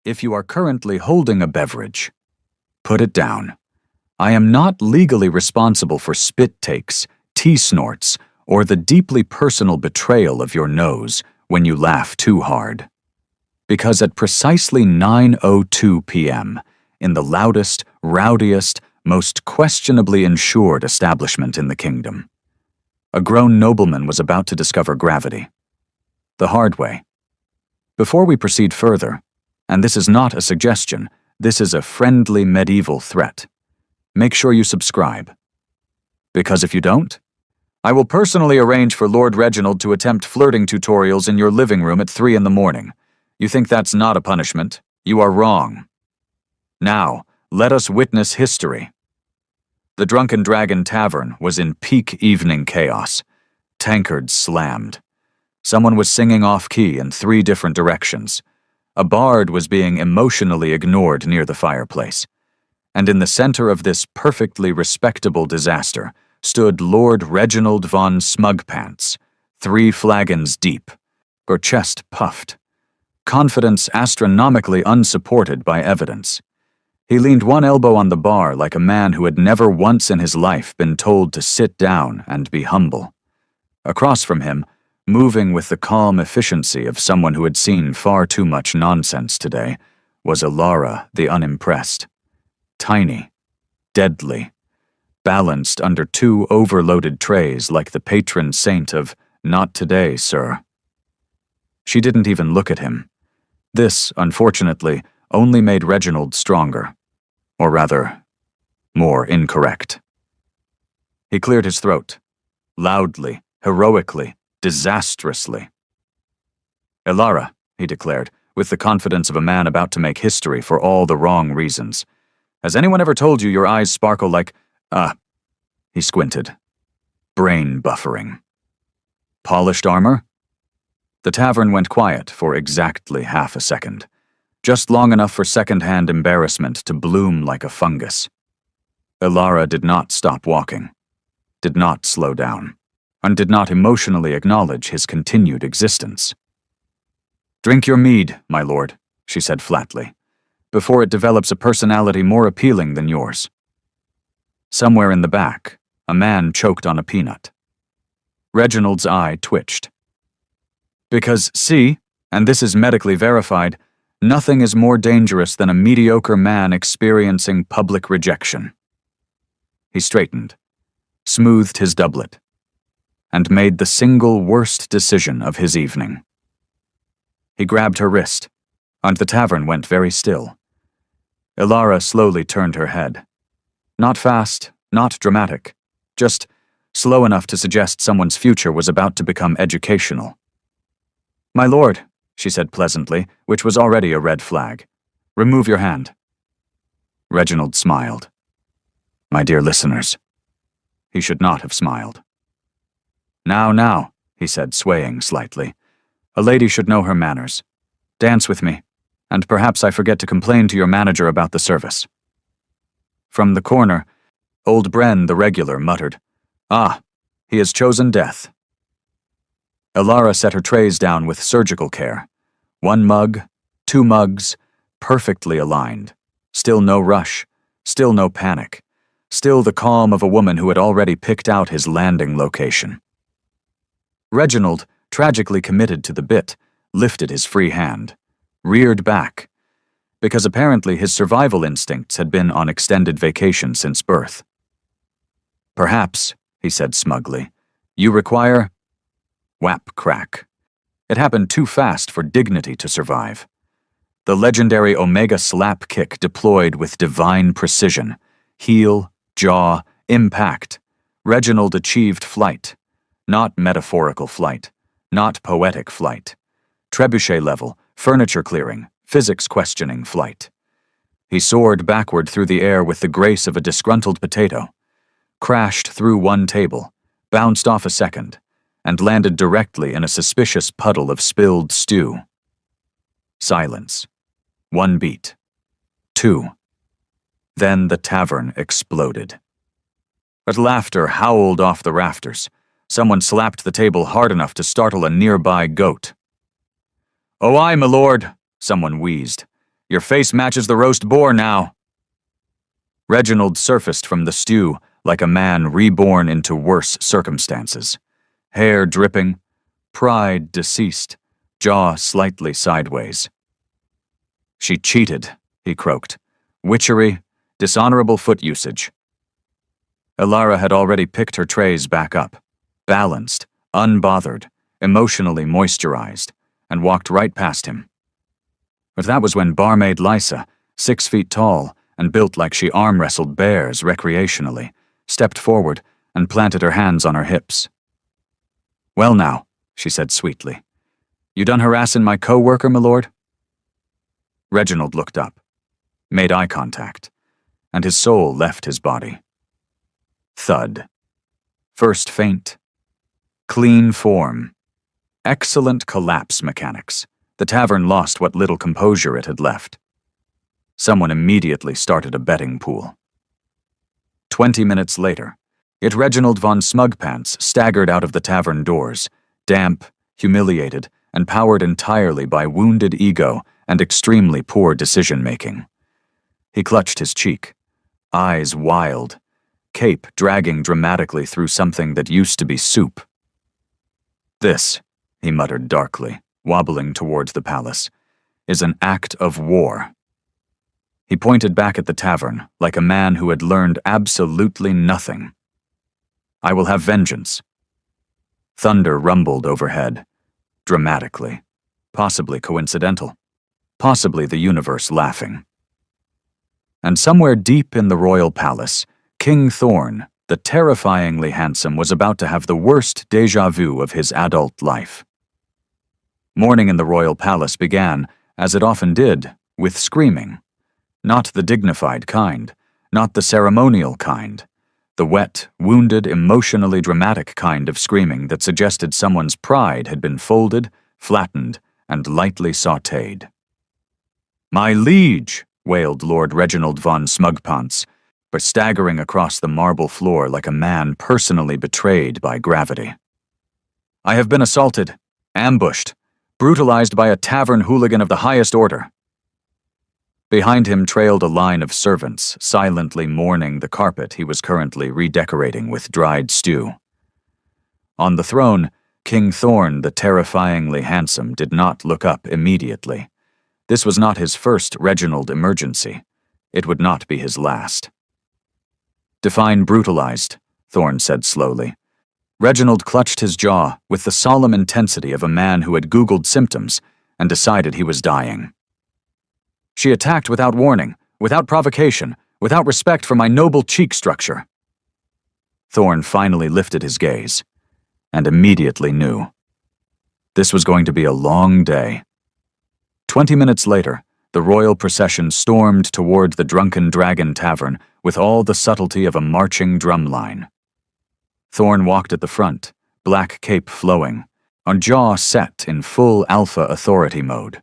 If you are currently holding a beverage, put it down. I am not legally responsible for spit takes, tea snorts, or the deeply personal betrayal of your nose when you laugh too hard. Because at precisely 9:02 p.m., in the loudest, rowdiest, most questionably insured establishment in the kingdom, a grown nobleman was about to discover gravity. The hard way. Before we proceed further, and this is not a suggestion, this is a friendly medieval threat, make sure you subscribe. Because if you don't, I will personally arrange for Lord Reginald to attempt flirting tutorials in your living room at 3 in the morning. You think that's not a punishment? You are wrong. Now, let us witness history. The Drunken Dragon Tavern was in peak evening chaos. Tankards slammed. Someone was singing off-key in 3 different directions. A bard was being emotionally ignored near the fireplace. And in the center of this perfectly respectable disaster stood Lord Reginald von Smugpants, 3 flagons deep, her chest puffed. Confidence astronomically unsupported by evidence. He leaned one elbow on the bar like a man who had never once in his life been told to sit down and be humble. Across from him, moving with the calm efficiency of someone who had seen far too much nonsense today, was Ilara the Unimpressed. Tiny, deadly, balanced under 2 overloaded trays like the patron saint of "Not today, sir." She didn't even look at him. This, unfortunately, only made Reginald stronger. Or rather, more incorrect. He cleared his throat. Loudly, heroically, disastrously. "Ilara," he declared, with the confidence of a man about to make history for all the wrong reasons. "Has anyone ever told you your eyes sparkle like, He squinted. Brain buffering. Polished armor? The tavern went quiet for exactly half a second, just long enough for second-hand embarrassment to bloom like a fungus. Ilara did not stop walking, did not slow down, and did not emotionally acknowledge his continued existence. "Drink your mead, my lord," she said flatly, "before it develops a personality more appealing than yours." Somewhere in the back, a man choked on a peanut. Reginald's eye twitched. Because, see, and this is medically verified, nothing is more dangerous than a mediocre man experiencing public rejection. He straightened, smoothed his doublet, and made the single worst decision of his evening. He grabbed her wrist, and the tavern went very still. Ilara slowly turned her head. Not fast, not dramatic, just slow enough to suggest someone's future was about to become educational. "My lord," she said pleasantly, which was already a red flag. "Remove your hand." Reginald smiled. "My dear listeners." He should not have smiled. Now, he said, swaying slightly. "A lady should know her manners. Dance with me, and perhaps I forget to complain to your manager about the service." From the corner, old Bren the regular muttered, "Ah, he has chosen death." Ilara set her trays down with surgical care. 1 mug, 2 mugs, perfectly aligned. Still no rush, still no panic, still the calm of a woman who had already picked out his landing location. Reginald, tragically committed to the bit, lifted his free hand, reared back, because apparently his survival instincts had been on extended vacation since birth. "Perhaps," he said smugly, "you require—" Whap crack. It happened too fast for dignity to survive. The legendary Omega slap kick deployed with divine precision. Heel, jaw, impact. Reginald achieved flight. Not metaphorical flight. Not poetic flight. Trebuchet level, furniture clearing, physics questioning flight. He soared backward through the air with the grace of a disgruntled potato. Crashed through 1 table, bounced off a second, and landed directly in a suspicious puddle of spilled stew. Silence. 1 beat. 2. Then the tavern exploded. But laughter howled off the rafters. Someone slapped the table hard enough to startle a nearby goat. "Oh, aye, my lord," someone wheezed. Your face matches the roast boar now." Reginald surfaced from the stew like a man reborn into worse circumstances. Hair dripping, pride deceased, jaw slightly sideways. "She cheated," he croaked. "Witchery, dishonorable foot usage." Elara had already picked her trays back up, balanced, unbothered, emotionally moisturized, and walked right past him. But that was when barmaid Lysa, 6 feet tall and built like she arm-wrestled bears recreationally, stepped forward and planted her hands on her hips. "Well now," she said sweetly. "You done harassin' my co-worker, my lord?" Reginald looked up, made eye contact, and his soul left his body. Thud. First feint. Clean form. Excellent collapse mechanics. The tavern lost what little composure it had left. Someone immediately started a betting pool. 20 minutes later, Reginald von Smugpants staggered out of the tavern doors, damp, humiliated, and powered entirely by wounded ego and extremely poor decision-making. He clutched his cheek, eyes wild, cape dragging dramatically through something that used to be soup. "This," he muttered darkly, wobbling towards the palace, "is an act of war." He pointed back at the tavern like a man who had learned absolutely nothing. "I will have vengeance." Thunder rumbled overhead, dramatically, possibly coincidental, possibly the universe laughing. And somewhere deep in the royal palace, King Thorn, the terrifyingly handsome, was about to have the worst déjà vu of his adult life. Morning in the royal palace began, as it often did, with screaming. Not the dignified kind, not the ceremonial kind, the wet, wounded, emotionally dramatic kind of screaming that suggested someone's pride had been folded, flattened, and lightly sautéed. "My liege!" wailed Lord Reginald von Smugpants, but staggering across the marble floor like a man personally betrayed by gravity. "I have been assaulted, ambushed, brutalized by a tavern hooligan of the highest order." Behind him trailed a line of servants, silently mourning the carpet he was currently redecorating with dried stew. On the throne, King Thorn, the terrifyingly handsome, did not look up immediately. This was not his first Reginald emergency. It would not be his last. "Define brutalized," Thorn said slowly. Reginald clutched his jaw with the solemn intensity of a man who had Googled symptoms and decided he was dying. "She attacked without warning, without provocation, without respect for my noble cheek structure." Thorn finally lifted his gaze, and immediately knew. This was going to be a long day. 20 minutes later, the royal procession stormed toward the Drunken Dragon Tavern with all the subtlety of a marching drumline. Thorn walked at the front, black cape flowing, on jaw set in full alpha authority mode.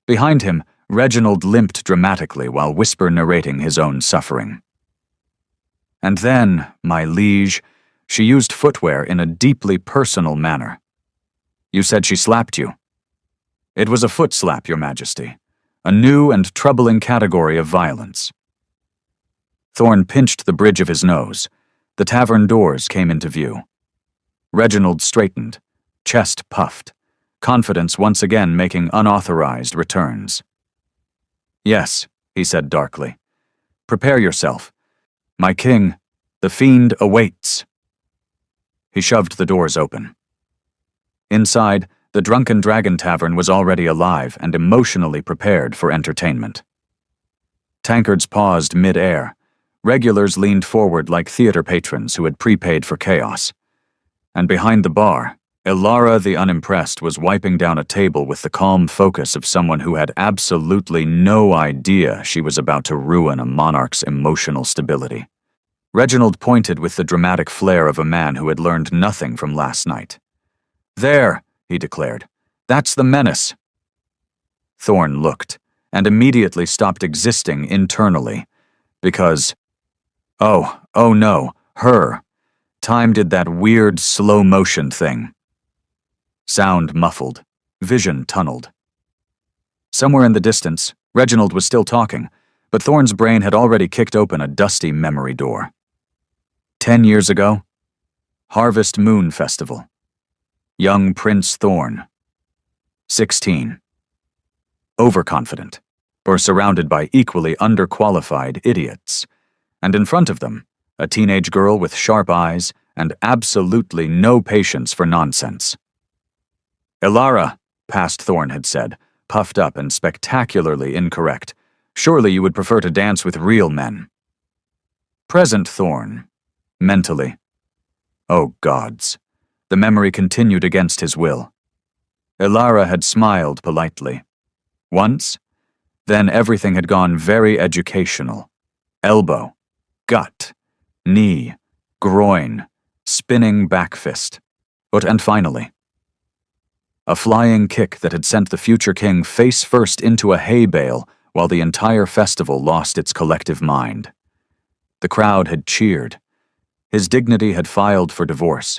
Behind him, Reginald limped dramatically while whisper narrating his own suffering. "And then, my liege, she used footwear in a deeply personal manner. You said she slapped you." "It was a foot slap, Your Majesty, a new and troubling category of violence." Thorn pinched the bridge of his nose. The tavern doors came into view. Reginald straightened, chest puffed, confidence once again making unauthorized returns. "Yes," he said darkly. "Prepare yourself. My king, the fiend awaits." He shoved the doors open. Inside, the Drunken Dragon Tavern was already alive and emotionally prepared for entertainment. Tankards paused mid-air. Regulars leaned forward like theater patrons who had prepaid for chaos. And behind the bar, Elara the Unimpressed was wiping down a table with the calm focus of someone who had absolutely no idea she was about to ruin a monarch's emotional stability. Reginald pointed with the dramatic flair of a man who had learned nothing from last night. "There," he declared. "That's the menace." Thorn looked, and immediately stopped existing internally, because, oh no, her. Time did that weird slow-motion thing. Sound muffled, vision tunneled. Somewhere in the distance, Reginald was still talking, but Thorn's brain had already kicked open a dusty memory door. 10 years ago, Harvest Moon Festival. Young Prince Thorn. 16. Overconfident, or surrounded by equally underqualified idiots. And in front of them, a teenage girl with sharp eyes and absolutely no patience for nonsense. "Ilara," past Thorn had said, puffed up and spectacularly incorrect. "Surely you would prefer to dance with real men." Present Thorn. Mentally. Oh gods. The memory continued against his will. Ilara had smiled politely. Once, then everything had gone very educational. Elbow, gut, knee, groin, spinning back fist. And finally, a flying kick that had sent the future king face first into a hay bale while the entire festival lost its collective mind. The crowd had cheered. His dignity had filed for divorce.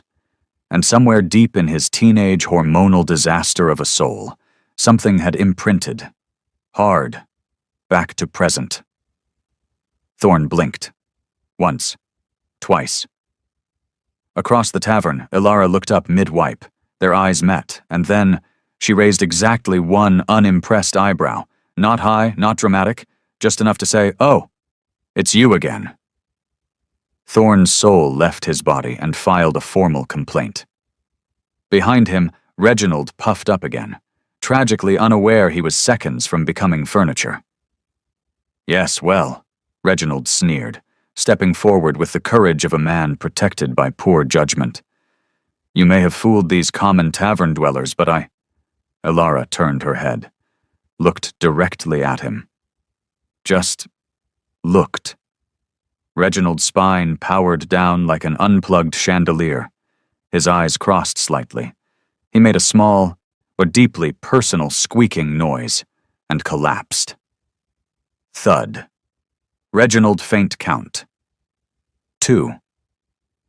And somewhere deep in his teenage hormonal disaster of a soul, something had imprinted. Hard. Back to present. Thorn blinked. Once. Twice. Across the tavern, Ilara looked up mid-wipe. Their eyes met, and then she raised exactly one unimpressed eyebrow. Not high, not dramatic, just enough to say, "Oh, it's you again." Thorn's soul left his body and filed a formal complaint. Behind him, Reginald puffed up again, tragically unaware he was seconds from becoming furniture. "Yes, well," Reginald sneered, stepping forward with the courage of a man protected by poor judgment. "You may have fooled these common tavern dwellers, but I—" Ilara turned her head, looked directly at him. Just looked. Reginald's spine powered down like an unplugged chandelier. His eyes crossed slightly. He made a small, but deeply personal squeaking noise, and collapsed. Thud. Reginald faint count. 2.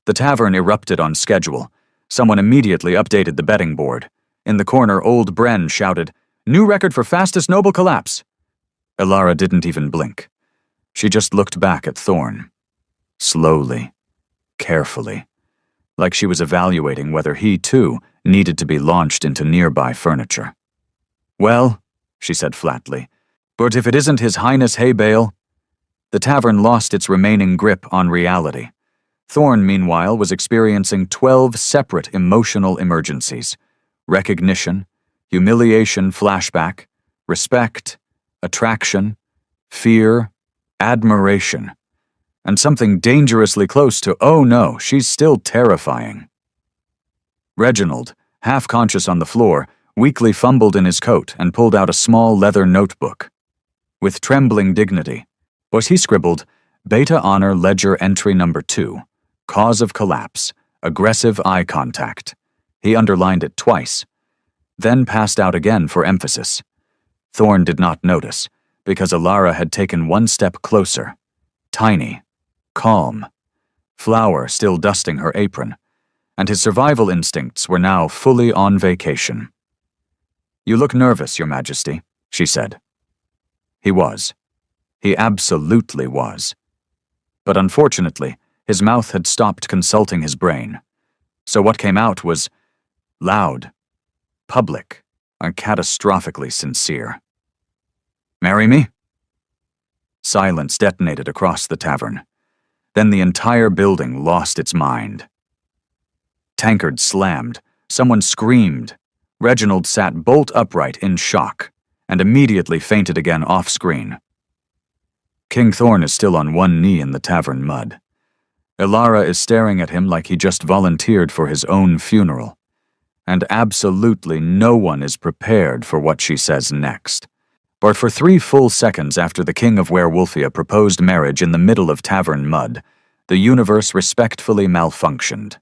The tavern erupted on schedule. Someone immediately updated the betting board. In the corner, old Bren shouted, "New record for fastest noble collapse." Ilara didn't even blink. She just looked back at Thorn. Slowly, carefully, like she was evaluating whether he, too, needed to be launched into nearby furniture. "Well," she said flatly, "but if it isn't His Highness hay bale—" The tavern lost its remaining grip on reality. Thorn, meanwhile, was experiencing 12 separate emotional emergencies. Recognition, humiliation flashback, respect, attraction, fear, admiration, and something dangerously close to, "Oh no, she's still terrifying." Reginald, half-conscious on the floor, weakly fumbled in his coat and pulled out a small leather notebook. With trembling dignity, he scribbled, "Beta Honor Ledger Entry Number 2, Cause of Collapse, Aggressive Eye Contact." He underlined it twice, then passed out again for emphasis. Thorn did not notice, because Ilara had taken one step closer. Tiny, calm, flour still dusting her apron, and his survival instincts were now fully on vacation. "You look nervous, Your Majesty," she said. He was. He absolutely was. But unfortunately, his mouth had stopped consulting his brain. So what came out was loud, public, and catastrophically sincere. "Marry me?" Silence detonated across the tavern. Then the entire building lost its mind. Tankards slammed. Someone screamed. Reginald sat bolt upright in shock, and immediately fainted again off-screen. King Thorn is still on one knee in the tavern mud. Ilara is staring at him like he just volunteered for his own funeral. And absolutely no one is prepared for what she says next. But for 3 full seconds after the King of Werewolfia proposed marriage in the middle of tavern mud, the universe respectfully malfunctioned.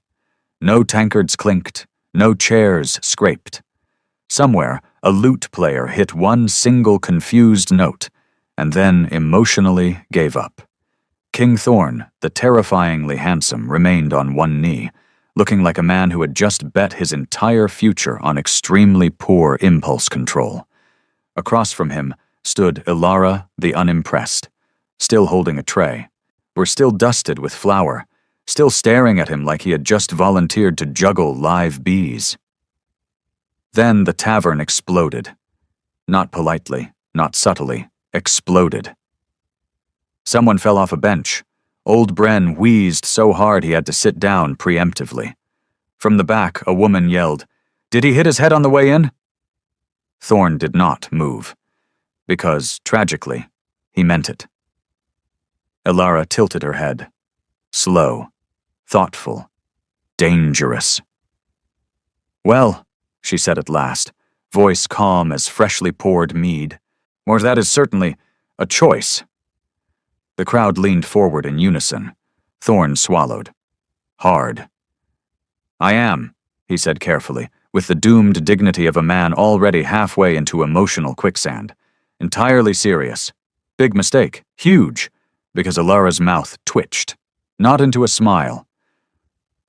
No tankards clinked, no chairs scraped. Somewhere, a lute player hit one single confused note, and then emotionally gave up. King Thorn, the terrifyingly handsome, remained on one knee, looking like a man who had just bet his entire future on extremely poor impulse control. Across from him, stood Ilara the Unimpressed, still holding a tray, were still dusted with flour, still staring at him like he had just volunteered to juggle live bees. Then the tavern exploded. Not politely, not subtly, exploded. Someone fell off a bench. Old Bren wheezed so hard he had to sit down preemptively. From the back, a woman yelled, "Did he hit his head on the way in?" Thorn did not move, because, tragically, he meant it. Ilara tilted her head. Slow, thoughtful, dangerous. "Well," she said at last, voice calm as freshly poured mead, "or that is certainly a choice." The crowd leaned forward in unison. Thorn swallowed. Hard. "I am," he said carefully, with the doomed dignity of a man already halfway into emotional quicksand. "Entirely serious. Big mistake. Huge." Because Ilara's mouth twitched. Not into a smile.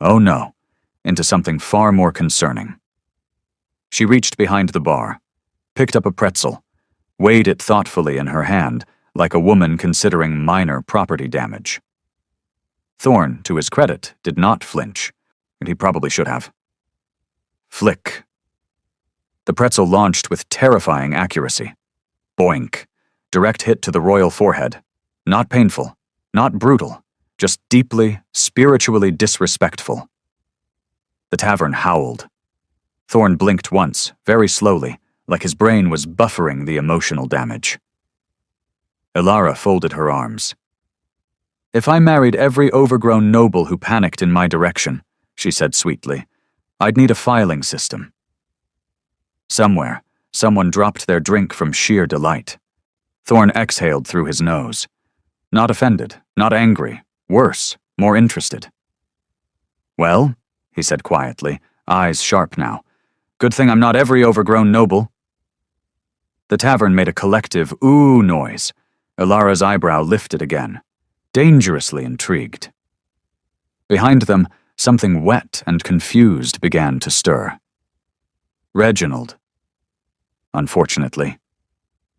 Oh no, into something far more concerning. She reached behind the bar, picked up a pretzel, weighed it thoughtfully in her hand, like a woman considering minor property damage. Thorn, to his credit, did not flinch, and he probably should have. Flick. The pretzel launched with terrifying accuracy. Boink. Direct hit to the royal forehead. Not painful, not brutal, just deeply, spiritually disrespectful. The tavern howled. Thorn blinked once, very slowly, like his brain was buffering the emotional damage. Ilara folded her arms. "If I married every overgrown noble who panicked in my direction," she said sweetly, "I'd need a filing system." Somewhere, someone dropped their drink from sheer delight. Thorn exhaled through his nose. Not offended, not angry, worse, more interested. "Well," he said quietly, eyes sharp now, "good thing I'm not every overgrown noble." The tavern made a collective ooh noise. Ilara's eyebrow lifted again, dangerously intrigued. Behind them, something wet and confused began to stir. Reginald. Unfortunately.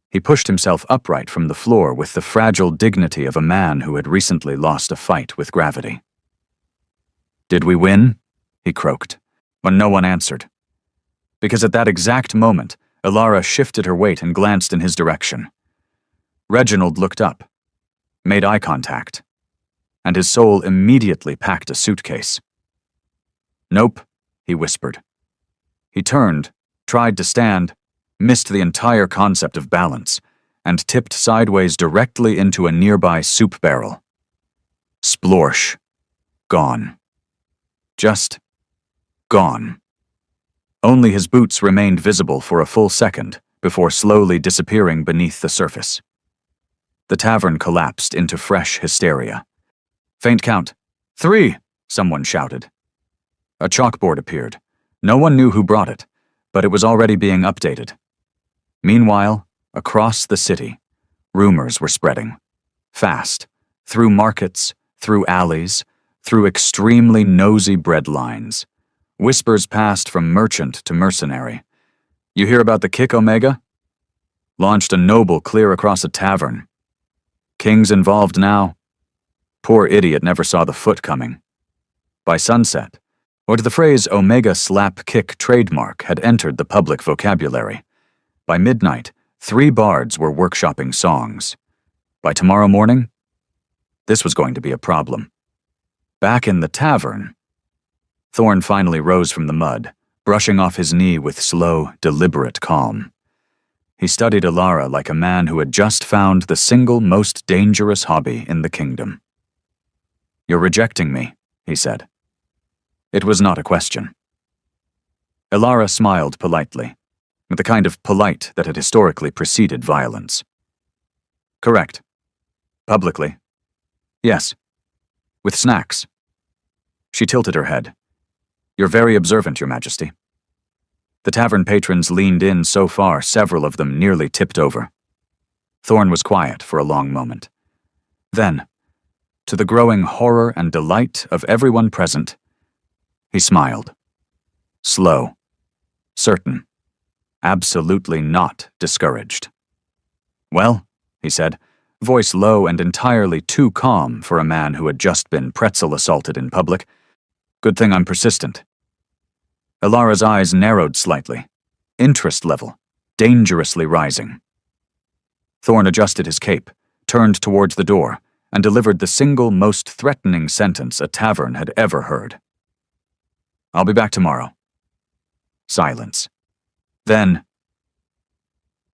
He pushed himself upright from the floor with the fragile dignity of a man who had recently lost a fight with gravity. "Did we win?" he croaked, when no one answered. Because at that exact moment, Ilara shifted her weight and glanced in his direction. Reginald looked up, made eye contact, and his soul immediately packed a suitcase. "Nope," he whispered. He turned, tried to stand, missed the entire concept of balance, and tipped sideways directly into a nearby soup barrel. Splorsh. Gone. Just gone. Only his boots remained visible for a full second before slowly disappearing beneath the surface. The tavern collapsed into fresh hysteria. "Faint count. 3!" someone shouted. A chalkboard appeared. No one knew who brought it, but it was already being updated. Meanwhile, across the city, rumors were spreading. Fast. Through markets, through alleys, through extremely nosy bread lines. Whispers passed from merchant to mercenary. "You hear about the kick, Omega? Launched a noble clear across a tavern. King's involved now. Poor idiot never saw the foot coming." By sunset, or the phrase Omega slap kick trademark had entered the public vocabulary. By midnight, 3 bards were workshopping songs. By tomorrow morning, this was going to be a problem. Back in the tavern, Thorn finally rose from the mud, brushing off his knee with slow, deliberate calm. He studied Ilara like a man who had just found the single most dangerous hobby in the kingdom. "You're rejecting me," he said. It was not a question. Ilara smiled politely, with the kind of polite that had historically preceded violence. "Correct. Publicly. Yes. With snacks." She tilted her head. "You're very observant, Your Majesty." The tavern patrons leaned in so far several of them nearly tipped over. Thorn was quiet for a long moment. Then, to the growing horror and delight of everyone present, he smiled. Slow. Certain. Absolutely not discouraged. Well, he said, voice low and entirely too calm for a man who had just been pretzel assaulted in public. Good thing I'm persistent. Ilara's eyes narrowed slightly. Interest level, dangerously rising. Thorn adjusted his cape, turned towards the door, and delivered the single most threatening sentence a tavern had ever heard. I'll be back tomorrow. Silence. Then,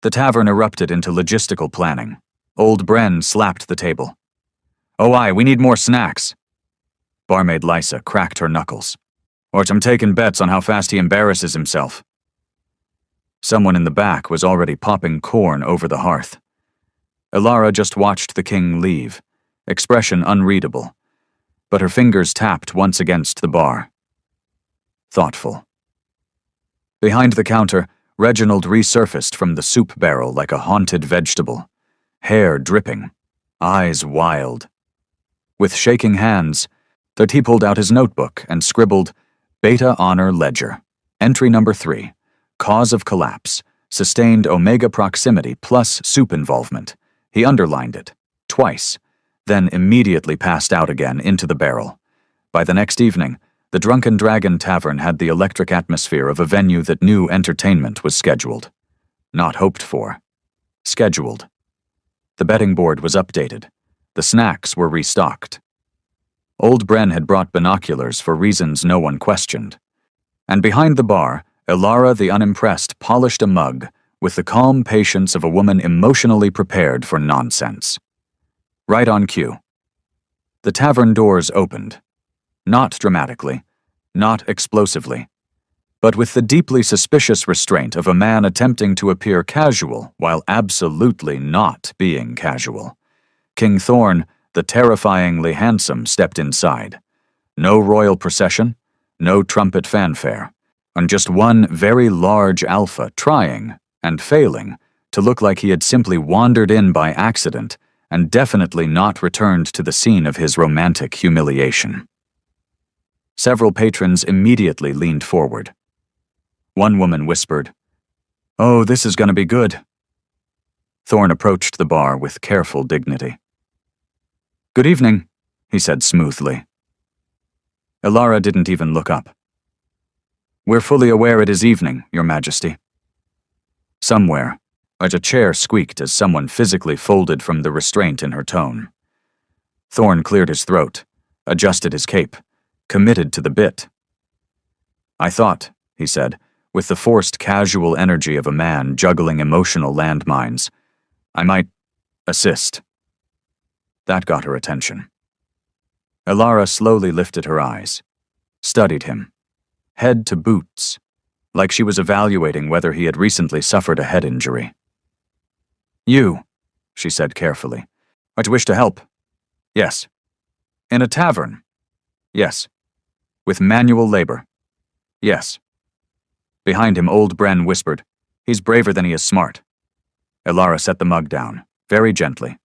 the tavern erupted into logistical planning. Old Bren slapped the table. Oh aye, we need more snacks. Barmaid Lysa cracked her knuckles. Or I'm taking bets on how fast he embarrasses himself. Someone in the back was already popping corn over the hearth. Ilara just watched the king leave, expression unreadable, but her fingers tapped once against the bar. Thoughtful. Behind the counter, Reginald resurfaced from the soup barrel like a haunted vegetable, hair dripping, eyes wild. With shaking hands, he pulled out his notebook and scribbled, Beta Honor Ledger, entry number 3, cause of collapse, sustained omega proximity plus soup involvement. He underlined it, twice, then immediately passed out again into the barrel. By the next evening, the Drunken Dragon Tavern had the electric atmosphere of a venue that knew entertainment was scheduled. Not hoped for. Scheduled. The betting board was updated. The snacks were restocked. Old Bren had brought binoculars for reasons no one questioned. And behind the bar, Ilara the Unimpressed polished a mug with the calm patience of a woman emotionally prepared for nonsense. Right on cue. The tavern doors opened. Not dramatically, not explosively, but with the deeply suspicious restraint of a man attempting to appear casual while absolutely not being casual. King Thorn, the terrifyingly handsome, stepped inside. No royal procession, no trumpet fanfare, and just one very large alpha trying, and failing, to look like he had simply wandered in by accident and definitely not returned to the scene of his romantic humiliation. Several patrons immediately leaned forward. One woman whispered, "Oh, this is going to be good." Thorn approached the bar with careful dignity. "Good evening," he said smoothly. Ilara didn't even look up. "We're fully aware it is evening, Your Majesty." Somewhere, a chair squeaked as someone physically folded from the restraint in her tone. Thorn cleared his throat, adjusted his cape, committed to the bit. "I thought," he said, with the forced casual energy of a man juggling emotional landmines, "I might assist." That got her attention. Ilara slowly lifted her eyes, studied him, head to boots, like she was evaluating whether he had recently suffered a head injury. "You," she said carefully, "might wish to help." "Yes." "In a tavern?" "Yes." "With manual labor?" "Yes." Behind him, Old Bren whispered, "He's braver than he is smart." Ilara set the mug down, very gently.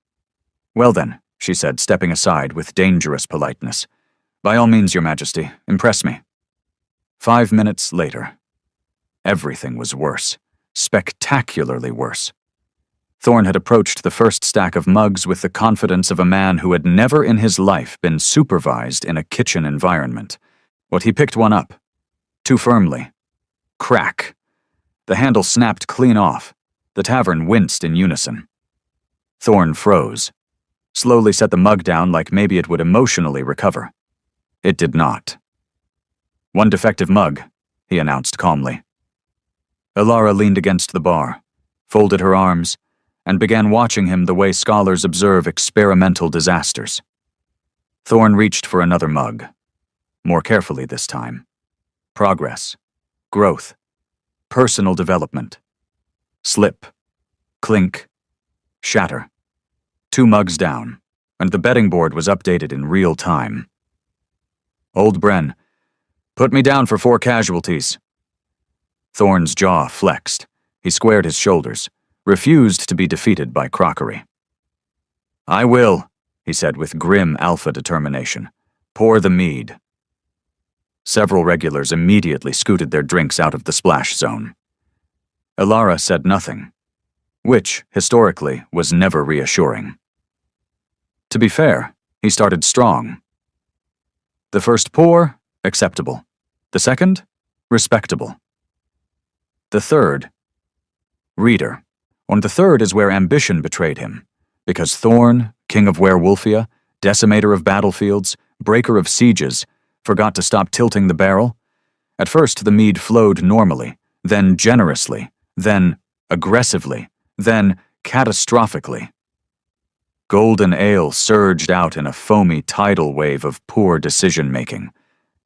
"Well then," she said, stepping aside with dangerous politeness. "By all means, Your Majesty, impress me." 5 minutes later. Everything was worse, spectacularly worse. Thorn had approached the first stack of mugs with the confidence of a man who had never in his life been supervised in a kitchen environment. But he picked one up. Too firmly. Crack. The handle snapped clean off. The tavern winced in unison. Thorn froze. Slowly set the mug down like maybe it would emotionally recover. It did not. "One defective mug," he announced calmly. Ilara leaned against the bar, folded her arms, and began watching him the way scholars observe experimental disasters. Thorn reached for another mug. More carefully this time. Progress. Growth. Personal development. Slip. Clink. Shatter. 2 mugs down, and the betting board was updated in real time. Old Bren, "Put me down for 4 casualties." Thorn's jaw flexed. He squared his shoulders, refused to be defeated by crockery. "I will," he said with grim alpha determination. "Pour the mead." Several regulars immediately scooted their drinks out of the splash zone. Ilara said nothing. which, historically, was never reassuring. To be fair, he started strong. The first pour, acceptable. The second, respectable. The third, reader. On the third is where ambition betrayed him, because Thorn, king of Werewolfia, decimator of battlefields, breaker of sieges, forgot to stop tilting the barrel. At first the mead flowed normally, then generously, then aggressively, then catastrophically. Golden ale surged out in a foamy tidal wave of poor decision-making.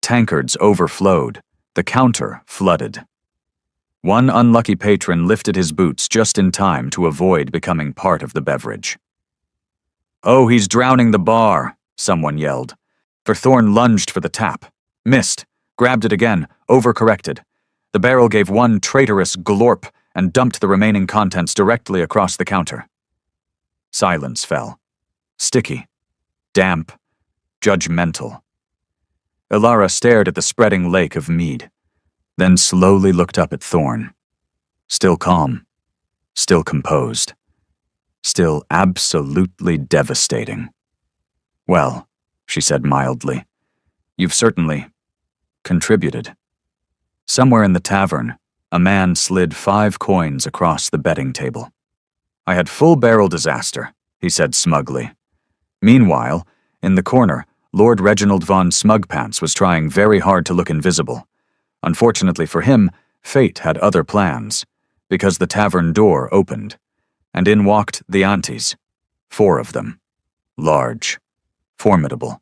Tankards overflowed, the counter flooded. One unlucky patron lifted his boots just in time to avoid becoming part of the beverage. "Oh, he's drowning the bar," someone yelled. For Thorn lunged for the tap, missed, grabbed it again, overcorrected. The barrel gave one traitorous glorp and dumped the remaining contents directly across the counter. Silence fell. Sticky, damp, judgmental. Ilara stared at the spreading lake of mead, then slowly looked up at Thorn. Still calm, still composed, still absolutely devastating. "Well," she said mildly, "you've certainly contributed." Somewhere in the tavern, a man slid 5 coins across the betting table. "I had full barrel disaster," he said smugly. Meanwhile, in the corner, Lord Reginald von Smugpants was trying very hard to look invisible. Unfortunately for him, fate had other plans, because the tavern door opened, and in walked the aunties, 4 of them. Large, formidable,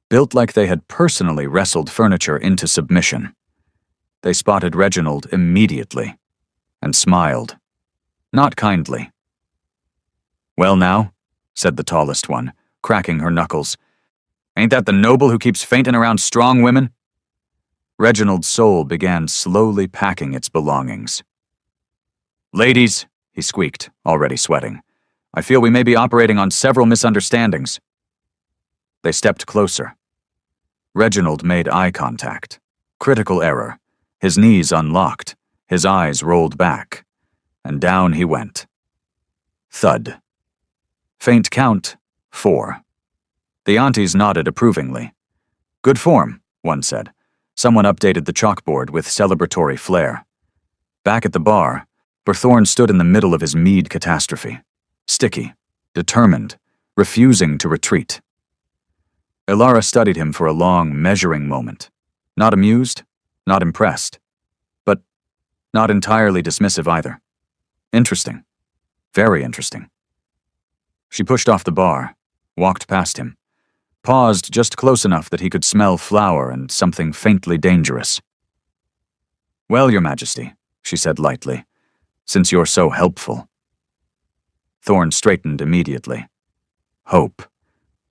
built like they had personally wrestled furniture into submission. They spotted Reginald immediately, and smiled, not kindly. "Well now," said the tallest one, cracking her knuckles, "ain't that the noble who keeps fainting around strong women?" Reginald's soul began slowly packing its belongings. "Ladies," he squeaked, already sweating, "I feel we may be operating on several misunderstandings." They stepped closer. Reginald made eye contact. Critical error. His knees unlocked, his eyes rolled back, and down he went. Thud. Faint count, 4. The aunties nodded approvingly. "Good form," one said. Someone updated the chalkboard with celebratory flair. Back at the bar, Berthorn stood in the middle of his mead catastrophe. Sticky, determined, refusing to retreat. Ilara studied him for a long, measuring moment. Not amused, not impressed, but not entirely dismissive either. Interesting. Very interesting. She pushed off the bar, walked past him, paused just close enough that he could smell flour and something faintly dangerous. "Well, Your Majesty," she said lightly, "since you're so helpful." Thorn straightened immediately. Hope.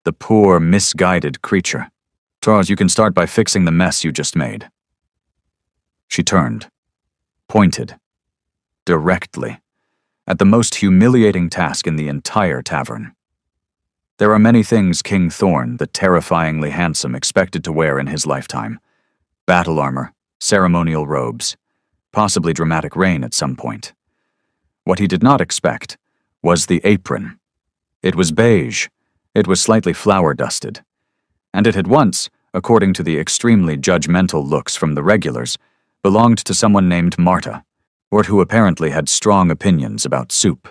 The poor, misguided creature. "Charles, you can start by fixing the mess you just made." She turned, pointed, directly, at the most humiliating task in the entire tavern. There are many things King Thorn, the terrifyingly handsome, expected to wear in his lifetime. Battle armor, ceremonial robes, possibly dramatic reign at some point. What he did not expect was the apron. It was beige, it was slightly flour-dusted, and it had once, according to the extremely judgmental looks from the regulars, belonged to someone named Marta, or who apparently had strong opinions about soup.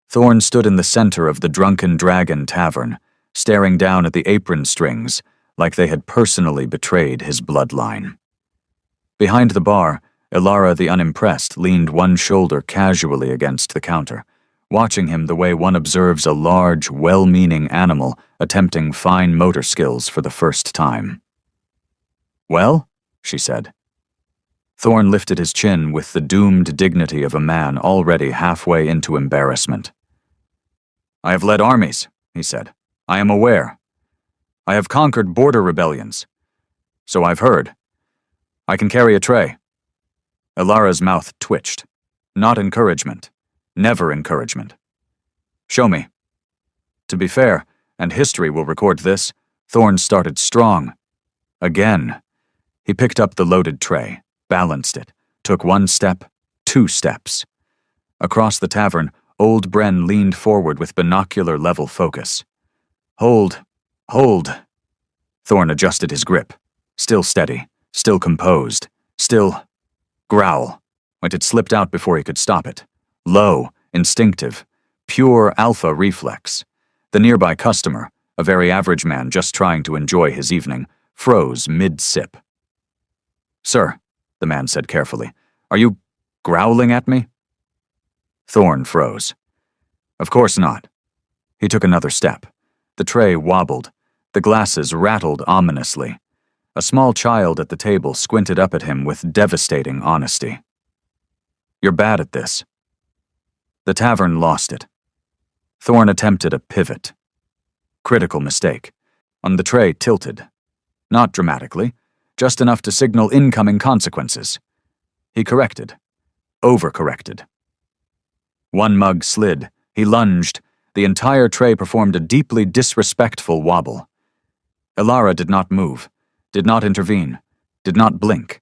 Thorn stood in the center of the Drunken Dragon Tavern, staring down at the apron strings like they had personally betrayed his bloodline. Behind the bar, Ilara the Unimpressed leaned one shoulder casually against the counter, watching him the way one observes a large, well-meaning animal attempting fine motor skills for the first time. "Well?" she said. Thorn lifted his chin with the doomed dignity of a man already halfway into embarrassment. "I have led armies," he said. "I am aware. I have conquered border rebellions. So I've heard. I can carry a tray." Ilara's mouth twitched. Not encouragement. Never encouragement. "Show me." To be fair, and history will record this, Thorn started strong. Again. He picked up the loaded tray, balanced it, took 1 step, 2 steps. Across the tavern, old Bren leaned forward with binocular-level focus. Hold. Hold. Thorn adjusted his grip. Still steady, still composed, still... Growl. It had slipped out before he could stop it. Low, instinctive, pure alpha reflex. The nearby customer, a very average man just trying to enjoy his evening, froze mid-sip. "Sir," the man said carefully, "are you growling at me?" Thorn froze. Of course not. He took another step. The tray wobbled. The glasses rattled ominously. A small child at the table squinted up at him with devastating honesty. "You're bad at this." The tavern lost it. Thorn attempted a pivot. Critical mistake. The tray tilted. Not dramatically, just enough to signal incoming consequences. He corrected. Overcorrected. One mug slid. He lunged. The entire tray performed a deeply disrespectful wobble. Elara did not move, did not intervene, did not blink.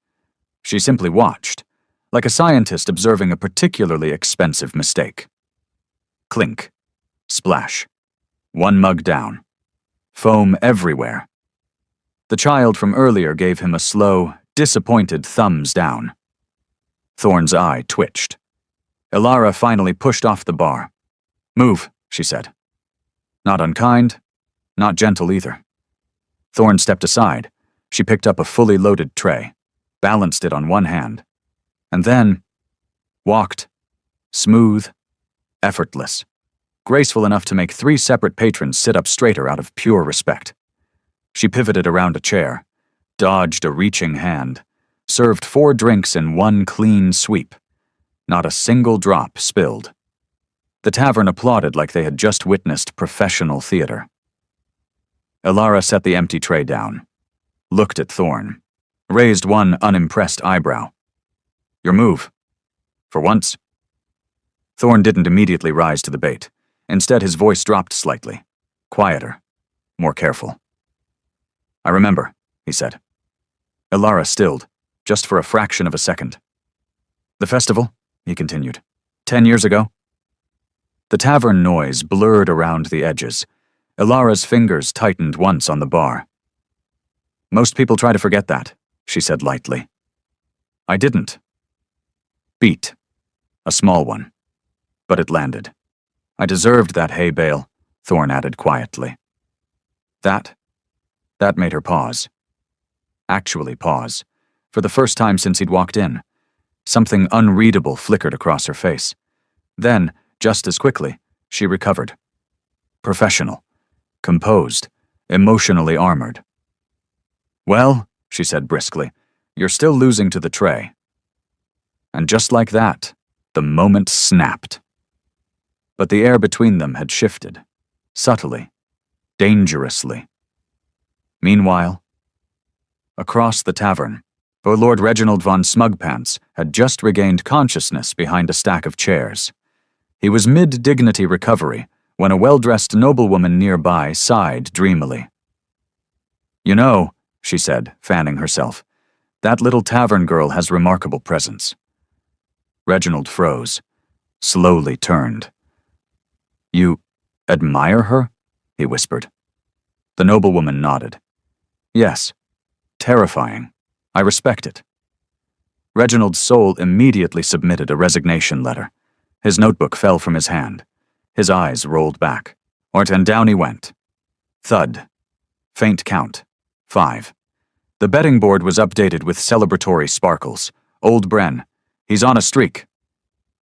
She simply watched, like a scientist observing a particularly expensive mistake. Clink. Splash. One mug down. Foam everywhere. The child from earlier gave him a slow, disappointed thumbs down. Thorn's eye twitched. Elara finally pushed off the bar. "Move," she said. Not unkind, not gentle either. Thorn stepped aside. She picked up a fully loaded tray, balanced it on one hand, and then walked, smooth, effortless, graceful enough to make 3 separate patrons sit up straighter out of pure respect. She pivoted around a chair, dodged a reaching hand, served 4 drinks in one clean sweep. Not a single drop spilled. The tavern applauded like they had just witnessed professional theater. Elara set the empty tray down, looked at Thorn, raised one unimpressed eyebrow. "Your move. For once." Thorn didn't immediately rise to the bait. Instead, his voice dropped slightly, quieter, more careful. "I remember," he said. Elara stilled, just for a fraction of a second. "The festival," he continued. 10 years ago." The tavern noise blurred around the edges. Elara's fingers tightened once on the bar. "Most people try to forget that," she said lightly. "I didn't." Beat. A small one. But it landed. "I deserved that hay bale," Thorn added quietly. That made her pause. Actually pause. For the first time since he'd walked in. Something unreadable flickered across her face. Then, just as quickly, she recovered. Professional. Composed. Emotionally armored. "Well," she said briskly, "you're still losing to the tray." And just like that, the moment snapped. But the air between them had shifted. Subtly. Dangerously. Meanwhile, across the tavern, Lord Reginald von Smugpants had just regained consciousness behind a stack of chairs. He was mid-dignity recovery when a well-dressed noblewoman nearby sighed dreamily. "You know," she said, fanning herself, "that little tavern girl has remarkable presence." Reginald froze, slowly turned. "You admire her?" he whispered. The noblewoman nodded. "Yes. Terrifying. I respect it." Reginald's soul immediately submitted a resignation letter. His notebook fell from his hand. His eyes rolled back. And down he went. Thud. Faint count. 5. The betting board was updated with celebratory sparkles. Old Bren. He's on a streak.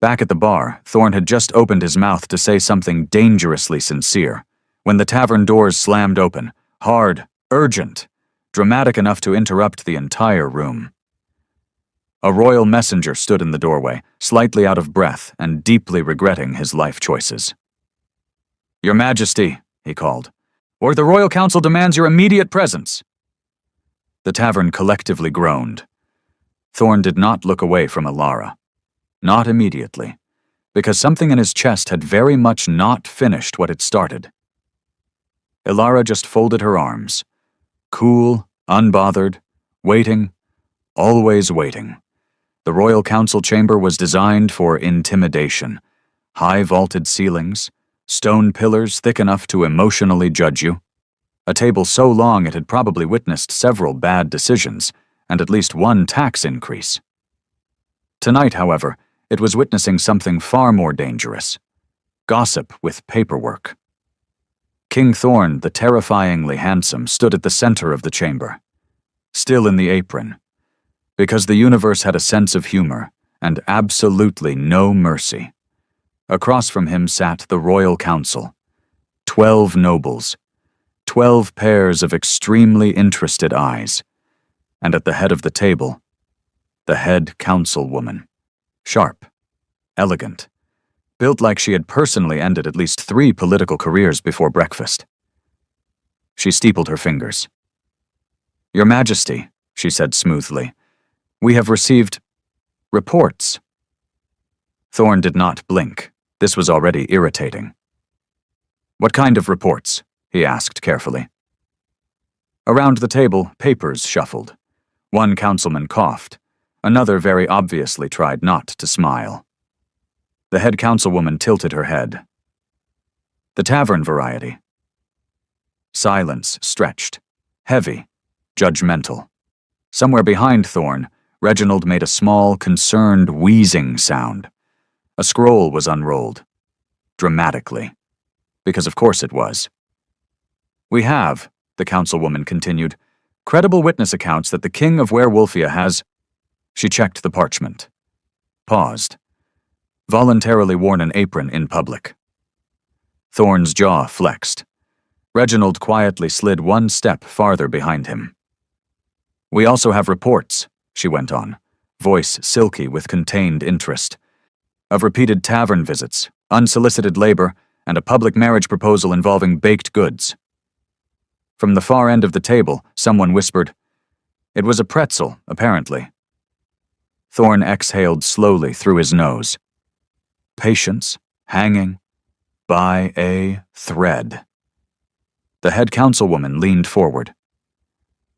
Back at the bar, Thorn had just opened his mouth to say something dangerously sincere, when the tavern doors slammed open, hard, urgent, dramatic enough to interrupt the entire room. A royal messenger stood in the doorway, slightly out of breath and deeply regretting his life choices. "Your Majesty," he called, "or the Royal Council demands your immediate presence." The tavern collectively groaned. Thorn did not look away from Elara. Not immediately, because something in his chest had very much not finished what it started. Elara just folded her arms. Cool, unbothered, waiting, always waiting. The Royal Council chamber was designed for intimidation, High vaulted ceilings, stone pillars thick enough to emotionally judge you, a table so long it had probably witnessed several bad decisions and at least one tax increase. Tonight, however, it was witnessing something far more dangerous: gossip with paperwork. King Thorn, the terrifyingly handsome, stood at the center of the chamber, still in the apron, because the universe had a sense of humor and absolutely no mercy. Across from him sat the royal council, 12 nobles, 12 pairs of extremely interested eyes, and at the head of the table, the head councilwoman, sharp, elegant, built like she had personally ended at least 3 political careers before breakfast. She steepled her fingers. "Your Majesty," she said smoothly, "we have received reports." Thorn did not blink. This was already irritating. "What kind of reports?" he asked carefully. Around the table, papers shuffled. One councilman coughed. Another very obviously tried not to smile. The head councilwoman tilted her head. "The Tavern variety." Silence stretched, heavy, judgmental. Somewhere behind Thorn, Reginald made a small, concerned, wheezing sound. A scroll was unrolled. Dramatically. Because of course it was. "We have," the councilwoman continued, "credible witness accounts that the King of Werewolfia has—" She checked the parchment. Paused. "Voluntarily worn an apron in public." Thorn's jaw flexed. Reginald quietly slid one step farther behind him. "We also have reports," she went on, voice silky with contained interest, "of repeated tavern visits, unsolicited labor, and a public marriage proposal involving baked goods." From the far end of the table, someone whispered, "It was a pretzel, apparently." Thorn exhaled slowly through his nose. Patience, hanging, by a thread. The head councilwoman leaned forward.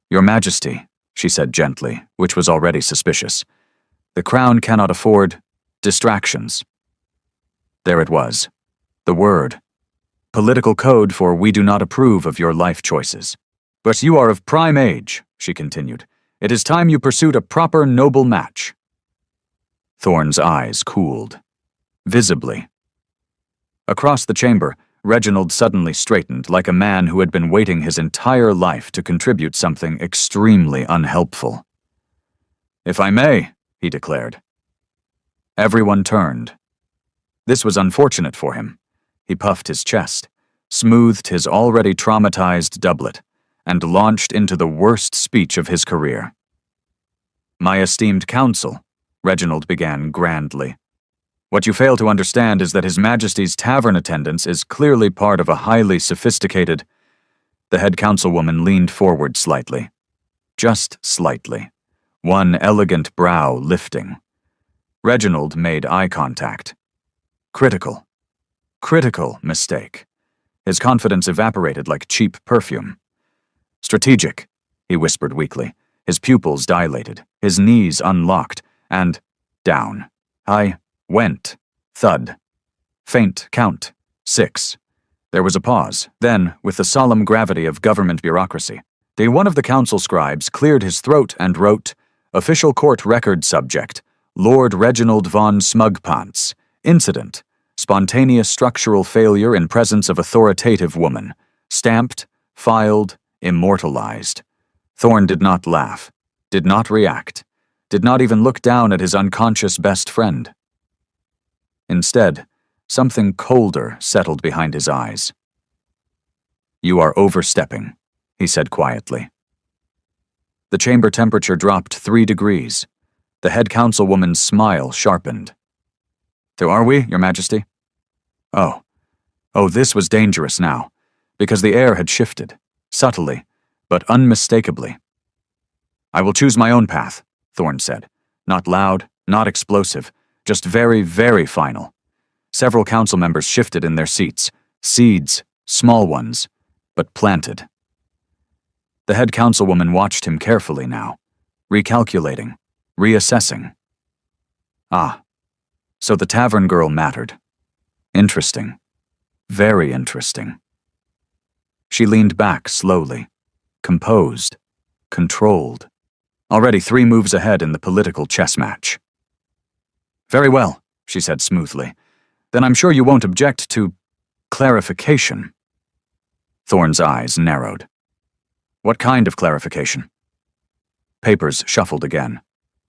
"Your Majesty," she said gently, which was already suspicious, "the crown cannot afford distractions." There it was. The word. Political code for "we do not approve of your life choices." "But you are of prime age," she continued. "It is time you pursued a proper noble match." Thorn's eyes cooled. Visibly. Across the chamber, Reginald suddenly straightened like a man who had been waiting his entire life to contribute something extremely unhelpful. "If I may," he declared. Everyone turned. This was unfortunate for him. He puffed his chest, smoothed his already traumatized doublet, and launched into the worst speech of his career. "My esteemed council," Reginald began grandly, "what you fail to understand is that His Majesty's tavern attendance is clearly part of a highly sophisticated—" The head councilwoman leaned forward slightly. Just slightly. One elegant brow lifting. Reginald made eye contact. Critical. Critical mistake. His confidence evaporated like cheap perfume. "Strategic," he whispered weakly. His pupils dilated, his knees unlocked, and down. I went. Thud. Faint count. 6. There was a pause. Then, with the solemn gravity of government bureaucracy, one of the council scribes cleared his throat and wrote, "Official court record subject, Lord Reginald von Smugpants. Incident. Spontaneous structural failure in presence of authoritative woman. Stamped, filed, immortalized." Thorn did not laugh, did not react, did not even look down at his unconscious best friend. Instead, something colder settled behind his eyes. "You are overstepping," he said quietly. The chamber temperature dropped 3 degrees. The head councilwoman's smile sharpened. "So are we, Your Majesty?" Oh, this was dangerous now, because the air had shifted, subtly, but unmistakably. "I will choose my own path," Thorn said. Not loud, not explosive, just very, very final. Several council members shifted in their seats, seeds, small ones, but planted. The head councilwoman watched him carefully now, recalculating, reassessing. Ah, so the tavern girl mattered. Interesting. Very interesting. She leaned back slowly, composed, controlled, already 3 moves ahead in the political chess match. Very well, she said smoothly. Then I'm sure you won't object to clarification. Thorne's eyes narrowed. What kind of clarification? Papers shuffled again.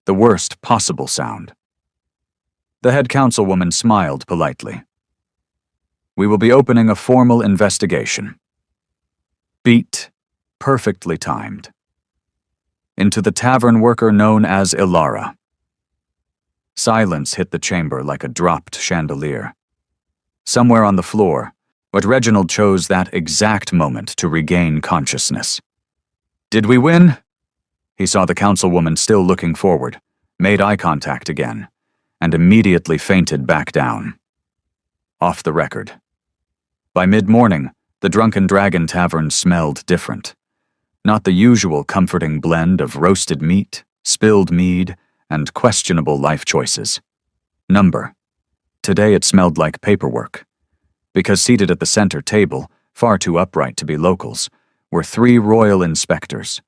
The worst possible sound. The head councilwoman smiled politely. We will be opening a formal investigation. Beat, perfectly timed. Into the tavern worker known as Ilara. Silence hit the chamber like a dropped chandelier. Somewhere on the floor, but Reginald chose that exact moment to regain consciousness. Did we win? He saw the councilwoman still looking forward, made eye contact again, and immediately fainted back down. Off the record. By mid-morning, the Drunken Dragon Tavern smelled different. Not the usual comforting blend of roasted meat, spilled mead, and questionable life choices. Number. Today it smelled like paperwork. Because seated at the center table, far too upright to be locals, were 3 royal inspectors.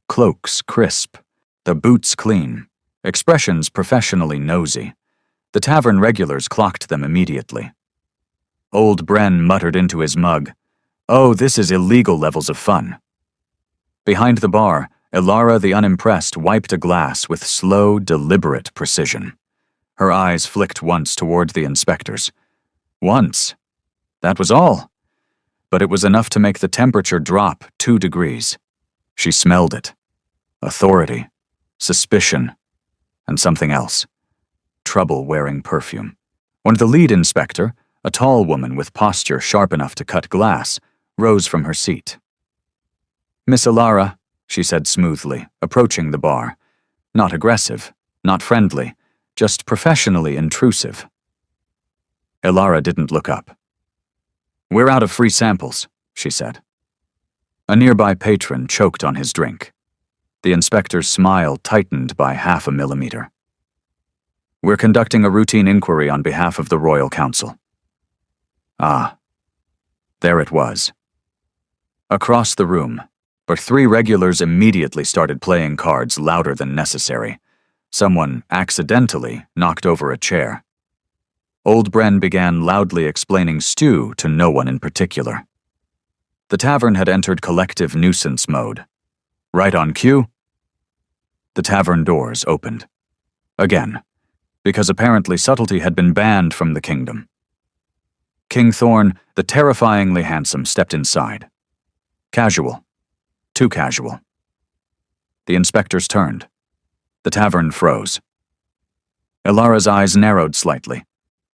Cloaks crisp, the boots clean, expressions professionally nosy. The tavern regulars clocked them immediately. Old Bren muttered into his mug, "Oh, this is illegal levels of fun." Behind the bar, Ilara the unimpressed wiped a glass with slow, deliberate precision. Her eyes flicked once toward the inspectors. Once. That was all. But it was enough to make the temperature drop 2 degrees. She smelled it. Authority, suspicion, and something else. Trouble-wearing perfume. When the lead inspector, a tall woman with posture sharp enough to cut glass, rose from her seat. "Miss Ilara," she said smoothly, approaching the bar. Not aggressive, not friendly, just professionally intrusive. Ilara didn't look up. "We're out of free samples," she said. A nearby patron choked on his drink. The inspector's smile tightened by 0.5 millimeter. "We're conducting a routine inquiry on behalf of the Royal Council." Ah. There it was. Across the room, but 3 regulars immediately started playing cards louder than necessary. Someone accidentally knocked over a chair. Old Bren began loudly explaining stew to no one in particular. The tavern had entered collective nuisance mode. Right on cue, the tavern doors opened. Again, because apparently subtlety had been banned from the kingdom. King Thorne, the terrifyingly handsome, stepped inside. Casual. Too casual. The inspectors turned. The tavern froze. Ilara's eyes narrowed slightly.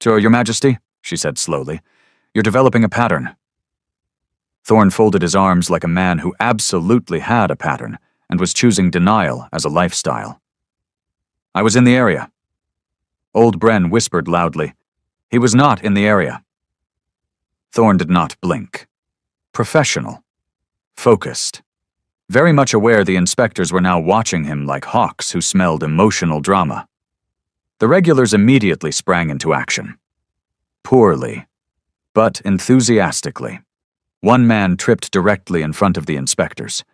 "Your Majesty," she said slowly, "you're developing a pattern." Thorne folded his arms like a man who absolutely had a pattern and was choosing denial as a lifestyle. "I was in the area." Old Bren whispered loudly, "He was not in the area." Thorne did not blink. Professional. Focused. Very much aware the inspectors were now watching him like hawks who smelled emotional drama. The regulars immediately sprang into action. Poorly, but enthusiastically. One man tripped directly in front of the inspectors.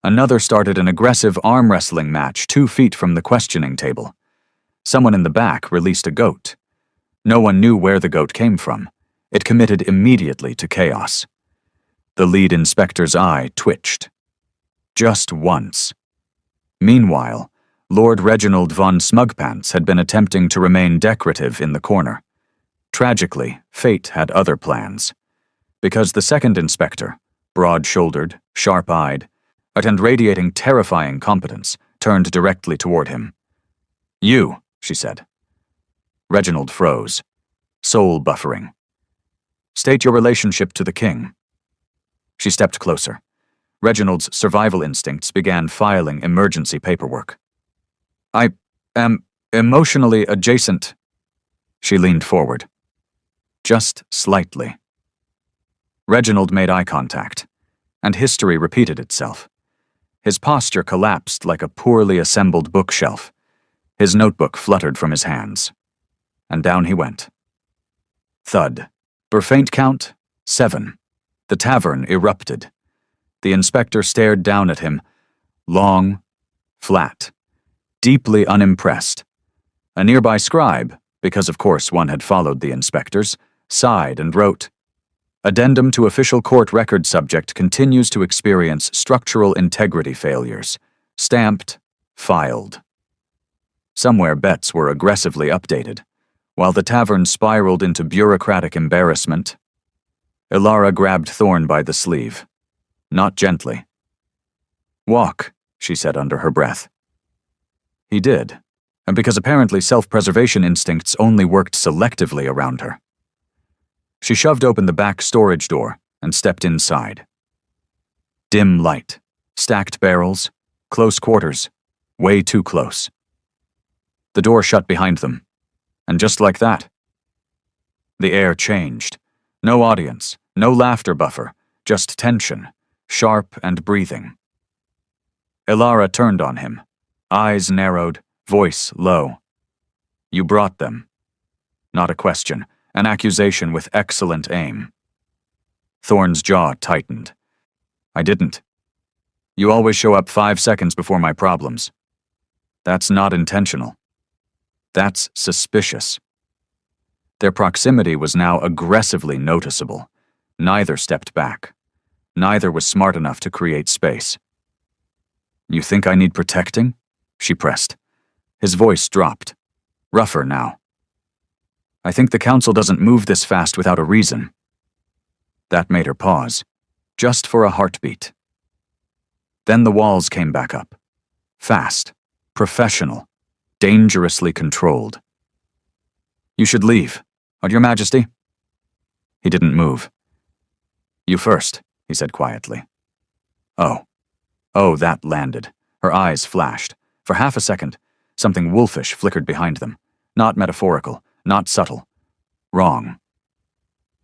Another started an aggressive arm wrestling match 2 feet from the questioning table. Someone in the back released a goat. No one knew where the goat came from. It committed immediately to chaos. The lead inspector's eye twitched. Just once. Meanwhile, Lord Reginald von Smugpants had been attempting to remain decorative in the corner. Tragically, fate had other plans. Because the second inspector, broad-shouldered, sharp-eyed, and radiating terrifying competence, turned directly toward him. "You," she said. Reginald froze, soul buffering. "State your relationship to the king." She stepped closer. Reginald's survival instincts began filing emergency paperwork. "I am emotionally adjacent." She leaned forward. Just slightly. Reginald made eye contact, and history repeated itself. His posture collapsed like a poorly assembled bookshelf. His notebook fluttered from his hands. And down he went. Thud. Berfaint count, 7. The tavern erupted. The inspector stared down at him, long, flat, deeply unimpressed. A nearby scribe, because of course one had followed the inspectors, sighed and wrote, "Addendum to official court record subject continues to experience structural integrity failures. Stamped, filed." Somewhere bets were aggressively updated, while the tavern spiraled into bureaucratic embarrassment. Ilara grabbed Thorn by the sleeve. Not gently. "Walk," she said under her breath. He did, and because apparently self-preservation instincts only worked selectively around her. She shoved open the back storage door and stepped inside. Dim light, stacked barrels, close quarters, way too close. The door shut behind them, and just like that, the air changed. No audience, no laughter buffer, just tension, sharp and breathing. Ilara turned on him, eyes narrowed, voice low. "You brought them." Not a question, an accusation with excellent aim. Thorn's jaw tightened. "I didn't. You always show up 5 seconds before my problems. That's not intentional. That's suspicious." Their proximity was now aggressively noticeable. Neither stepped back. Neither was smart enough to create space. "You think I need protecting?" she pressed. His voice dropped, rougher now. "I think the council doesn't move this fast without a reason." That made her pause, just for a heartbeat. Then the walls came back up. Fast, professional, dangerously controlled. "You should leave, Your Majesty." He didn't move. "You first," he said quietly. Oh, that landed. Her eyes flashed. For half a second, something wolfish flickered behind them. Not metaphorical, not subtle. Wrong.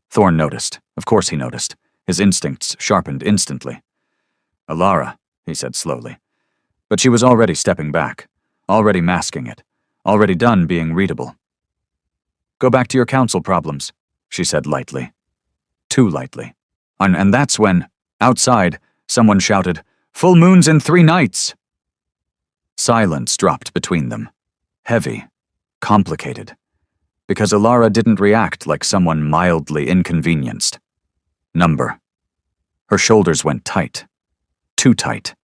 Thorn noticed. Of course he noticed. His instincts sharpened instantly. "Ilara," he said slowly. But she was already stepping back, already masking it, already done being readable. "Go back to your council problems," she said lightly. Too lightly. And that's when, outside, someone shouted, "Full moon's in 3 nights!" Silence dropped between them. Heavy. Complicated. Because Ilara didn't react like someone mildly inconvenienced. Number. Her shoulders went tight. Too tight.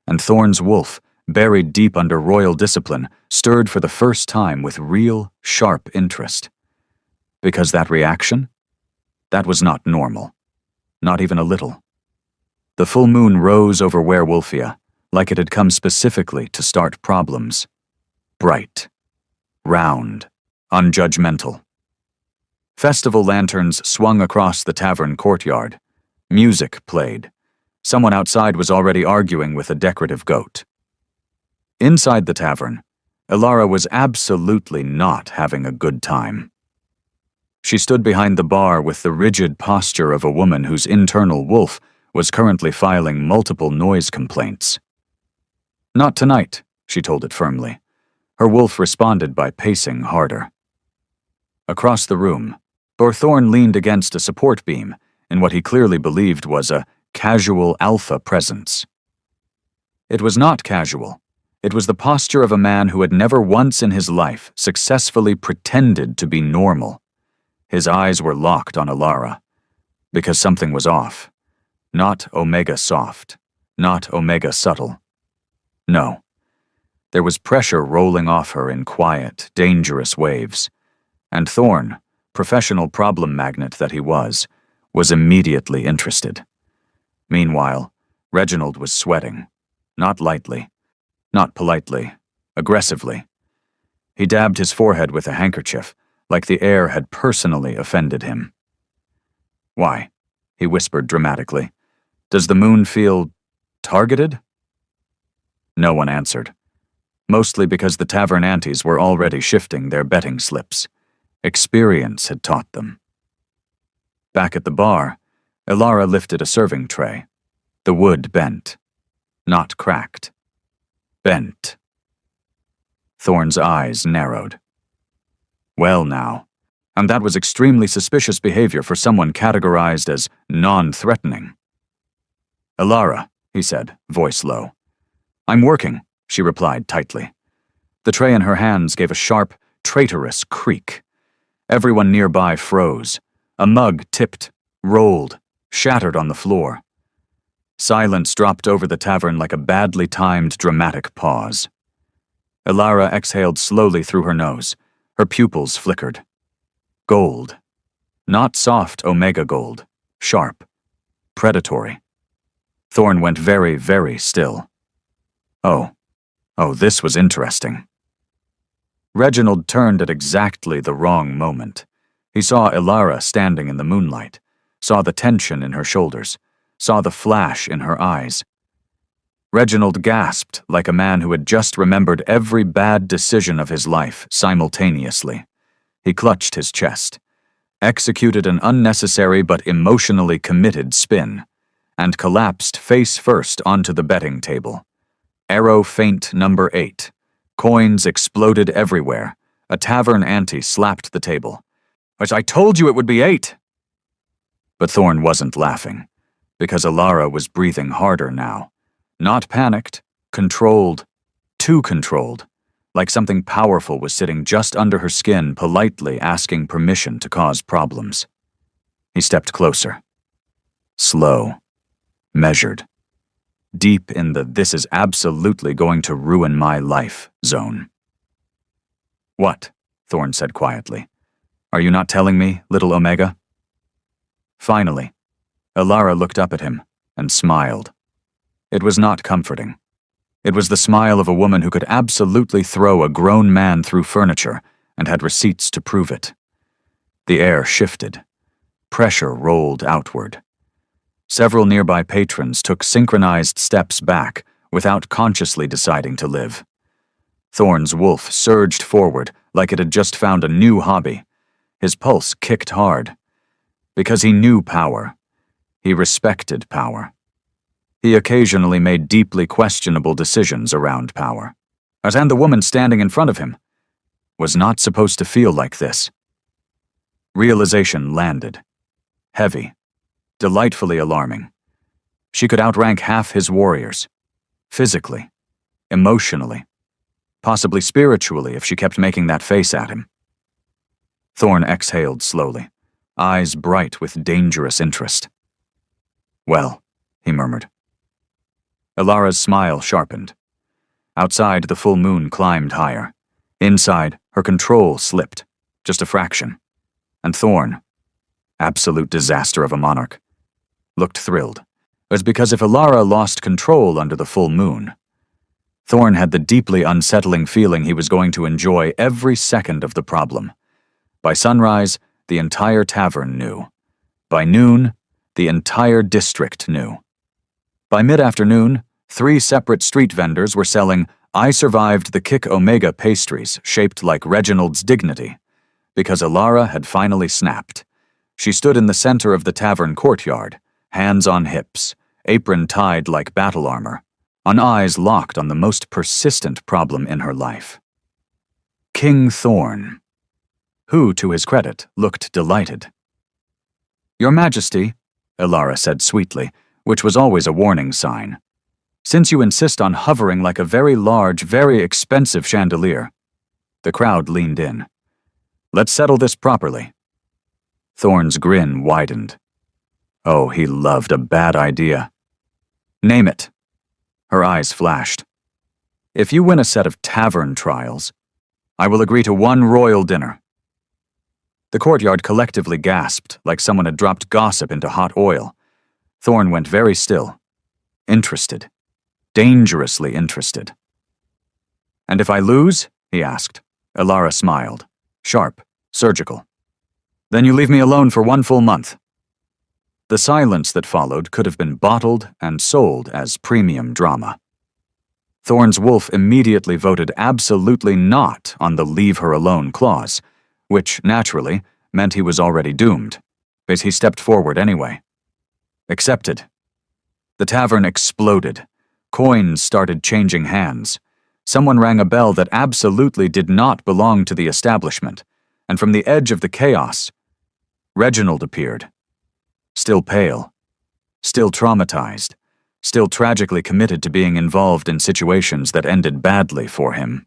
And Thorn's wolf, buried deep under royal discipline, stirred for the first time with real, sharp interest. Because that reaction? That was not normal. Not even a little. The full moon rose over Werewolfia, like it had come specifically to start problems. Bright. Round. Unjudgmental. Festival lanterns swung across the tavern courtyard. Music played. Someone outside was already arguing with a decorative goat. Inside the tavern, Ilara was absolutely not having a good time. She stood behind the bar with the rigid posture of a woman whose internal wolf was currently filing multiple noise complaints. "Not tonight," she told it firmly. Her wolf responded by pacing harder. Across the room, Thorn leaned against a support beam in what he clearly believed was a casual alpha presence. It was not casual. It was the posture of a man who had never once in his life successfully pretended to be normal. His eyes were locked on Ilara, because something was off. Not Omega soft, not Omega subtle. No. There was pressure rolling off her in quiet, dangerous waves, and Thorn, professional problem magnet that he was immediately interested. Meanwhile, Reginald was sweating, not lightly, not politely, aggressively. He dabbed his forehead with a handkerchief, like the air had personally offended him. "Why?" he whispered dramatically. "Does the moon feel targeted?" No one answered. Mostly because the tavern antes were already shifting their betting slips. Experience had taught them. Back at the bar, Ilara lifted a serving tray. The wood bent. Not cracked. Bent. Thorn's eyes narrowed. "Well now, And that was extremely suspicious behavior for someone categorized as non-threatening. "Elara," he said, voice low. "I'm working," she replied tightly. The tray in her hands gave a sharp, traitorous creak. Everyone nearby froze. A mug tipped, rolled, shattered on the floor. Silence dropped over the tavern like a badly timed dramatic pause. Elara exhaled slowly through her nose. Her pupils flickered. Gold. Not soft omega gold. Sharp. Predatory. Thorn went very, very still. Oh, this was interesting. Reginald turned at exactly the wrong moment. He saw Elara standing in the moonlight, saw the tension in her shoulders, saw the flash in her eyes. Reginald gasped like a man who had just remembered every bad decision of his life simultaneously. He clutched his chest, executed an unnecessary but emotionally committed spin, and collapsed face first onto the betting table. Arrow feint number 8. Coins exploded everywhere. A tavern ante slapped the table. "But I told you it would be 8! But Thorn wasn't laughing, because Elara was breathing harder now. Not panicked, controlled, too controlled, like something powerful was sitting just under her skin, politely asking permission to cause problems. He stepped closer. Slow, measured, deep in the "this is absolutely going to ruin my life" zone. "What?" Thorn said quietly. "Are you not telling me, little Omega?" Finally, Elara looked up at him and smiled. It was not comforting. It was the smile of a woman who could absolutely throw a grown man through furniture and had receipts to prove it. The air shifted. Pressure rolled outward. Several nearby patrons took synchronized steps back without consciously deciding to live. Thorn's wolf surged forward like it had just found a new hobby. His pulse kicked hard. Because he knew power. He respected power. He occasionally made deeply questionable decisions around power. And the woman standing in front of him was not supposed to feel like this. Realization landed. Heavy. Delightfully alarming. She could outrank half his warriors. Physically. Emotionally. Possibly spiritually if she kept making that face at him. Thorn exhaled slowly, eyes bright with dangerous interest. "Well," he murmured. Elara's smile sharpened. Outside, the full moon climbed higher. Inside, her control slipped, just a fraction. And Thorn, absolute disaster of a monarch, looked thrilled. It was because if Elara lost control under the full moon, Thorn had the deeply unsettling feeling he was going to enjoy every second of the problem. By sunrise, the entire tavern knew. By noon, the entire district knew. By mid-afternoon, 3 separate street vendors were selling "I survived the Kick Omega" pastries shaped like Reginald's dignity, because Elara had finally snapped. She stood in the center of the tavern courtyard, hands on hips, apron tied like battle armor, on eyes locked on the most persistent problem in her life. King Thorn, who, to his credit, looked delighted. "Your Majesty," Elara said sweetly, which was always a warning sign, "since you insist on hovering like a very large, very expensive chandelier." The crowd leaned in. "Let's settle this properly." Thorn's grin widened. Oh, he loved a bad idea. "Name it." Her eyes flashed. "If you win a set of tavern trials, I will agree to 1 royal dinner." The courtyard collectively gasped like someone had dropped gossip into hot oil. Thorn went very still. Interested. Dangerously interested. "And if I lose?" he asked. Elara smiled. Sharp. Surgical. "Then you leave me alone for 1 full month." The silence that followed could have been bottled and sold as premium drama. Thorn's wolf immediately voted absolutely not on the "leave her alone" clause, which, naturally, meant he was already doomed, but he stepped forward anyway. Accepted. The tavern exploded. Coins started changing hands. Someone rang a bell that absolutely did not belong to the establishment. and from the edge of the chaos, Reginald appeared. Still pale, still traumatized, still tragically committed to being involved in situations that ended badly for him.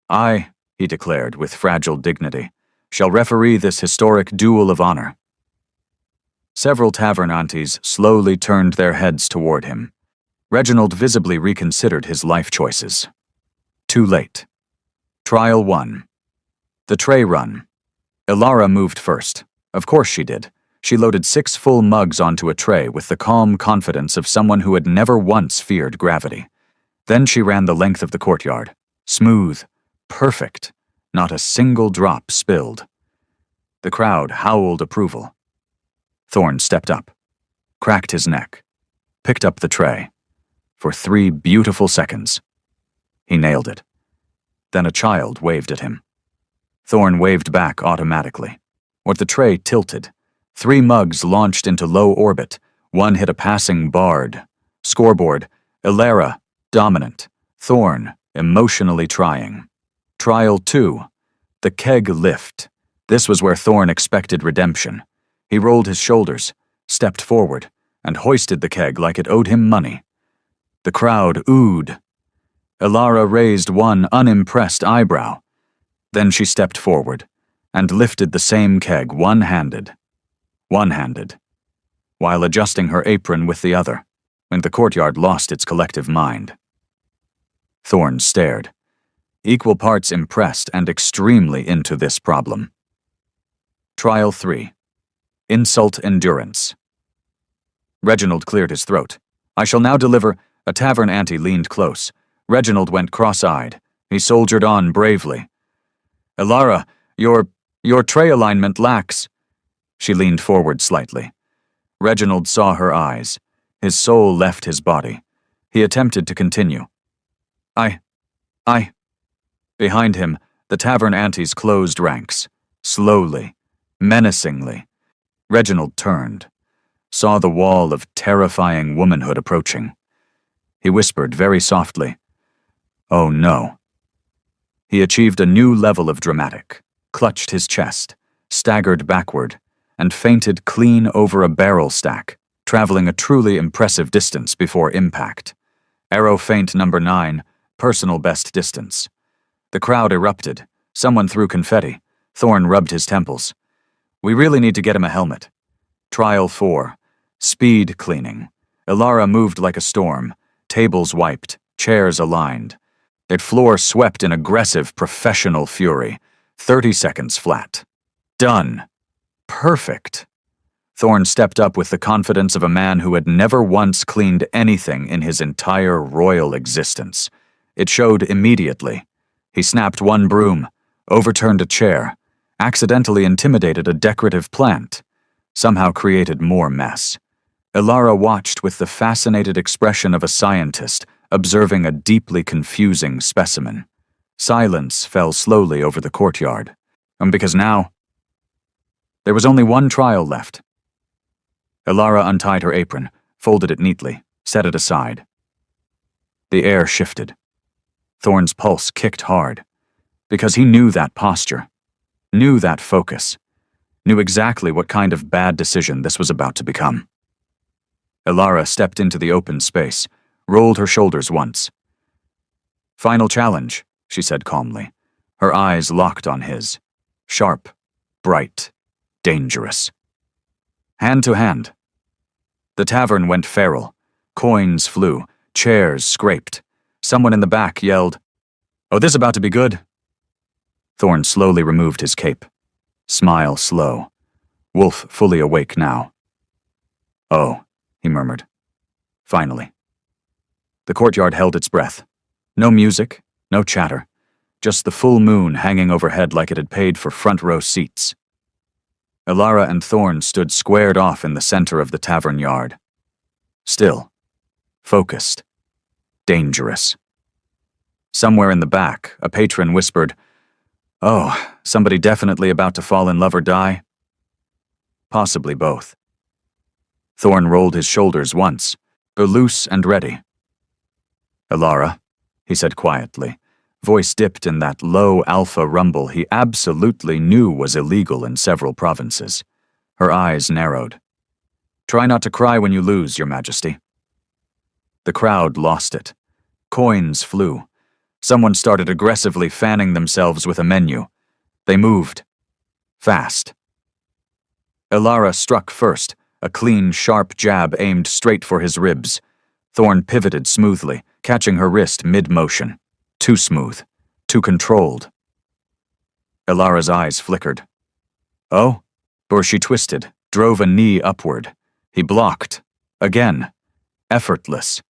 "I," he declared with fragile dignity, "shall referee this historic duel of honor." Several tavern aunties slowly turned their heads toward him. Reginald visibly reconsidered his life choices. Too late. Trial 1. The tray run. Ilara moved first. Of course she did. She loaded 6 full mugs onto a tray with the calm confidence of someone who had never once feared gravity. Then she ran the length of the courtyard. Smooth. Perfect. Not a single drop spilled. The crowd howled approval. Thorn stepped up, cracked his neck, picked up the tray. For 3 beautiful seconds. He nailed it. Then a child waved at him. Thorn waved back automatically. With the tray tilted, 3 mugs launched into low orbit. 1 hit a passing bard. Scoreboard, Ilara, dominant. Thorn, emotionally trying. Trial 2. The keg lift. This was where Thorn expected redemption. He rolled his shoulders, stepped forward, and hoisted the keg like it owed him money. The crowd oohed. Ilara raised one unimpressed eyebrow. Then she stepped forward and lifted the same keg one-handed, while adjusting her apron with the other, and the courtyard lost its collective mind. Thorn stared, equal parts impressed and extremely into this problem. Trial 3. Insult endurance. Reginald cleared his throat. "I shall now deliver—" A tavern auntie leaned close. Reginald went cross-eyed. He soldiered on bravely. "Ilara, your tray alignment lacks." She leaned forward slightly. Reginald saw her eyes. His soul left his body. He attempted to continue. I. Behind him, the tavern aunties closed ranks. Slowly, menacingly. Reginald turned, saw the wall of terrifying womanhood approaching. He whispered very softly, "Oh no." He achieved a new level of dramatic, clutched his chest, staggered backward, and fainted clean over a barrel stack, traveling a truly impressive distance before impact. Arrow feint number 9, personal best distance. The crowd erupted. Someone threw confetti. Thorn rubbed his temples. "We really need to get him a helmet." Trial 4. Speed cleaning. Ilara moved like a storm. Tables wiped, chairs aligned. Its floor swept in aggressive, professional fury. 30 seconds flat. Done. Perfect. Thorn stepped up with the confidence of a man who had never once cleaned anything in his entire royal existence. It showed immediately. He snapped one broom, overturned a chair, accidentally intimidated a decorative plant, somehow created more mess. Ilara watched with the fascinated expression of a scientist observing a deeply confusing specimen. Silence fell slowly over the courtyard, because now there was only one trial left. Ilara untied her apron, folded it neatly, set it aside. The air shifted. Thorn's pulse kicked hard, because he knew that posture, knew that focus, knew exactly what kind of bad decision this was about to become. Ilara stepped into the open space, rolled her shoulders once. "Final challenge," she said calmly, her eyes locked on his. Sharp, bright, dangerous. Hand to hand. The tavern went feral. Coins flew, chairs scraped. Someone in the back yelled, "Oh, this is about to be good." Thorn slowly removed his cape. Smile slow. Wolf fully awake now. "Oh," he murmured. Finally. The courtyard held its breath. No music, no chatter, just the full moon hanging overhead like it had paid for front-row seats. Ilara and Thorn stood squared off in the center of the tavern yard. Still, focused, dangerous. Somewhere in the back, a patron whispered, "Oh, somebody definitely about to fall in love or die?" Possibly both. Thorn rolled his shoulders once, loose and ready. "Ilara," he said quietly, voice dipped in that low alpha rumble he absolutely knew was illegal in several provinces. Her eyes narrowed. "Try not to cry when you lose, Your Majesty." The crowd lost it. Coins flew. Someone started aggressively fanning themselves with a menu. They moved. Fast. Elara struck first, a clean, sharp jab aimed straight for his ribs. Thorn pivoted smoothly, catching her wrist mid-motion. Too smooth. Too controlled. Elara's eyes flickered. Oh? Or she twisted, drove a knee upward. He blocked. Again. Effortless.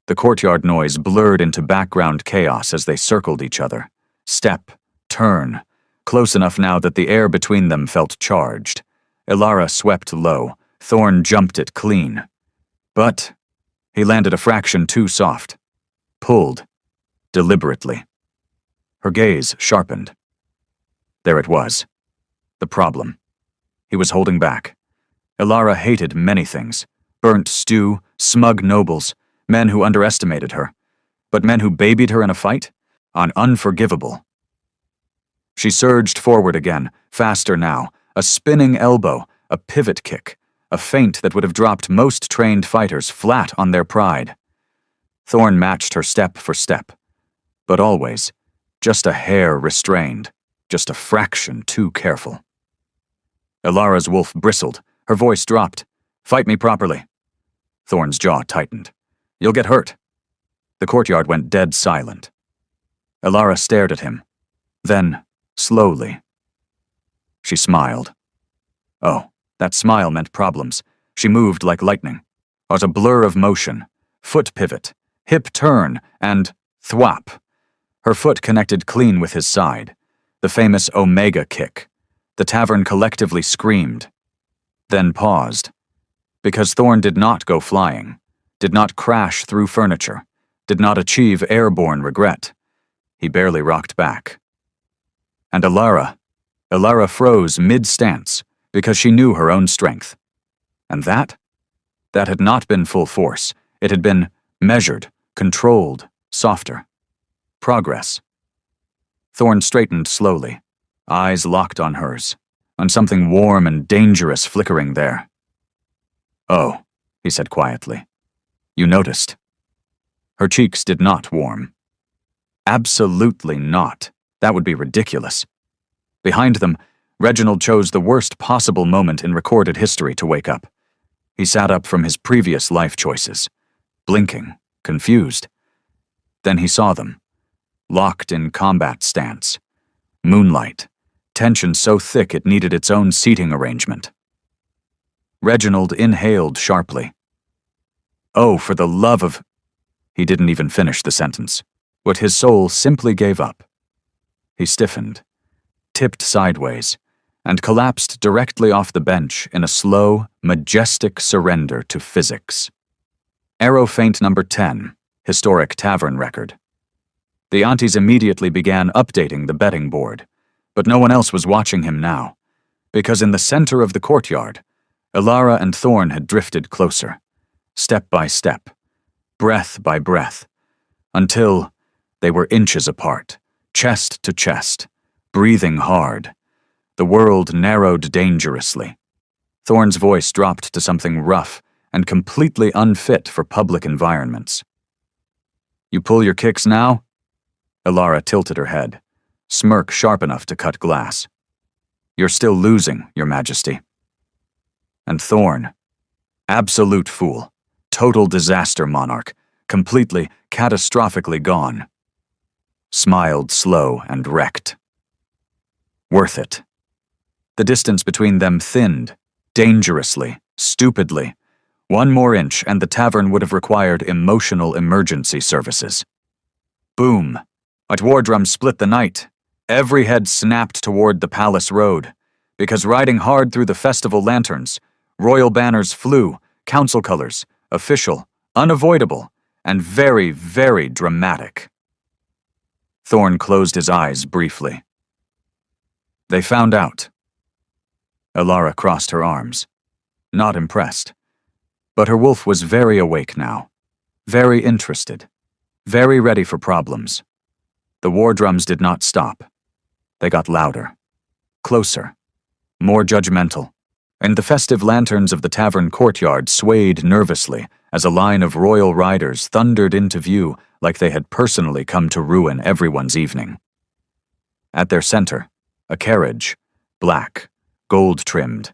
The courtyard noise blurred into background chaos as they circled each other. Step. Turn. Close enough now that the air between them felt charged. Elara swept low. Thorn jumped it clean. But he landed a fraction too soft. Pulled. Deliberately. Her gaze sharpened. There it was. The problem. He was holding back. Elara hated many things. Burnt stew, smug nobles, men who underestimated her. But men who babied her in a fight? Unforgivable. She surged forward again, faster now. A spinning elbow, a pivot kick, a feint that would have dropped most trained fighters flat on their pride. Thorn matched her step for step. But always, just a hair restrained, just a fraction too careful. Elara's wolf bristled, her voice dropped. "Fight me properly." Thorn's jaw tightened. "You'll get hurt." The courtyard went dead silent. Elara stared at him. Then, slowly. She smiled. Oh, that smile meant problems. She moved like lightning. It was a blur of motion. Foot pivot, hip turn, and thwap. Her foot connected clean with his side. The famous Omega kick. The tavern collectively screamed. Then paused. Because Thorn did not go flying, did not crash through furniture, did not achieve airborne regret. He barely rocked back. And Elara froze mid-stance because she knew her own strength. And that had not been full force. It had been measured, controlled, softer. Progress. Thorn straightened slowly, eyes locked on hers, on something warm and dangerous flickering there. "Oh," he said quietly. "You noticed." Her cheeks did not warm. Absolutely not. That would be ridiculous. Behind them, Reginald chose the worst possible moment in recorded history to wake up. He sat up from his previous life choices, blinking, confused. Then he saw them, locked in combat stance. Moonlight, tension so thick it needed its own seating arrangement. Reginald inhaled sharply. "Oh, for the love of—" He didn't even finish the sentence. What his soul simply gave up. He stiffened, tipped sideways, and collapsed directly off the bench in a slow, majestic surrender to physics. Arrow feint number 10, historic tavern record. The aunties immediately began updating the betting board, but no one else was watching him now, because in the center of the courtyard, Elara and Thorn had drifted closer, step by step, breath by breath, until they were inches apart, chest to chest, breathing hard. The world narrowed dangerously. Thorn's voice dropped to something rough and completely unfit for public environments. "You pull your kicks now?" Elara tilted her head, smirk sharp enough to cut glass. "You're still losing, Your Majesty." And Thorn, absolute fool, total disaster monarch, completely, catastrophically gone, smiled slow and wrecked. Worth it. The distance between them thinned, dangerously, stupidly. One more inch and the tavern would have required emotional emergency services. Boom. A war drum split the night. Every head snapped toward the palace road, because riding hard through the festival lanterns, royal banners flew, council colors, official, unavoidable, and very, very dramatic. Thorn closed his eyes briefly. They found out. Elara crossed her arms, not impressed. But her wolf was very awake now, very interested, very ready for problems. The war drums did not stop. They got louder, closer, more judgmental, and the festive lanterns of the tavern courtyard swayed nervously as a line of royal riders thundered into view like they had personally come to ruin everyone's evening. At their center, a carriage, black, gold-trimmed,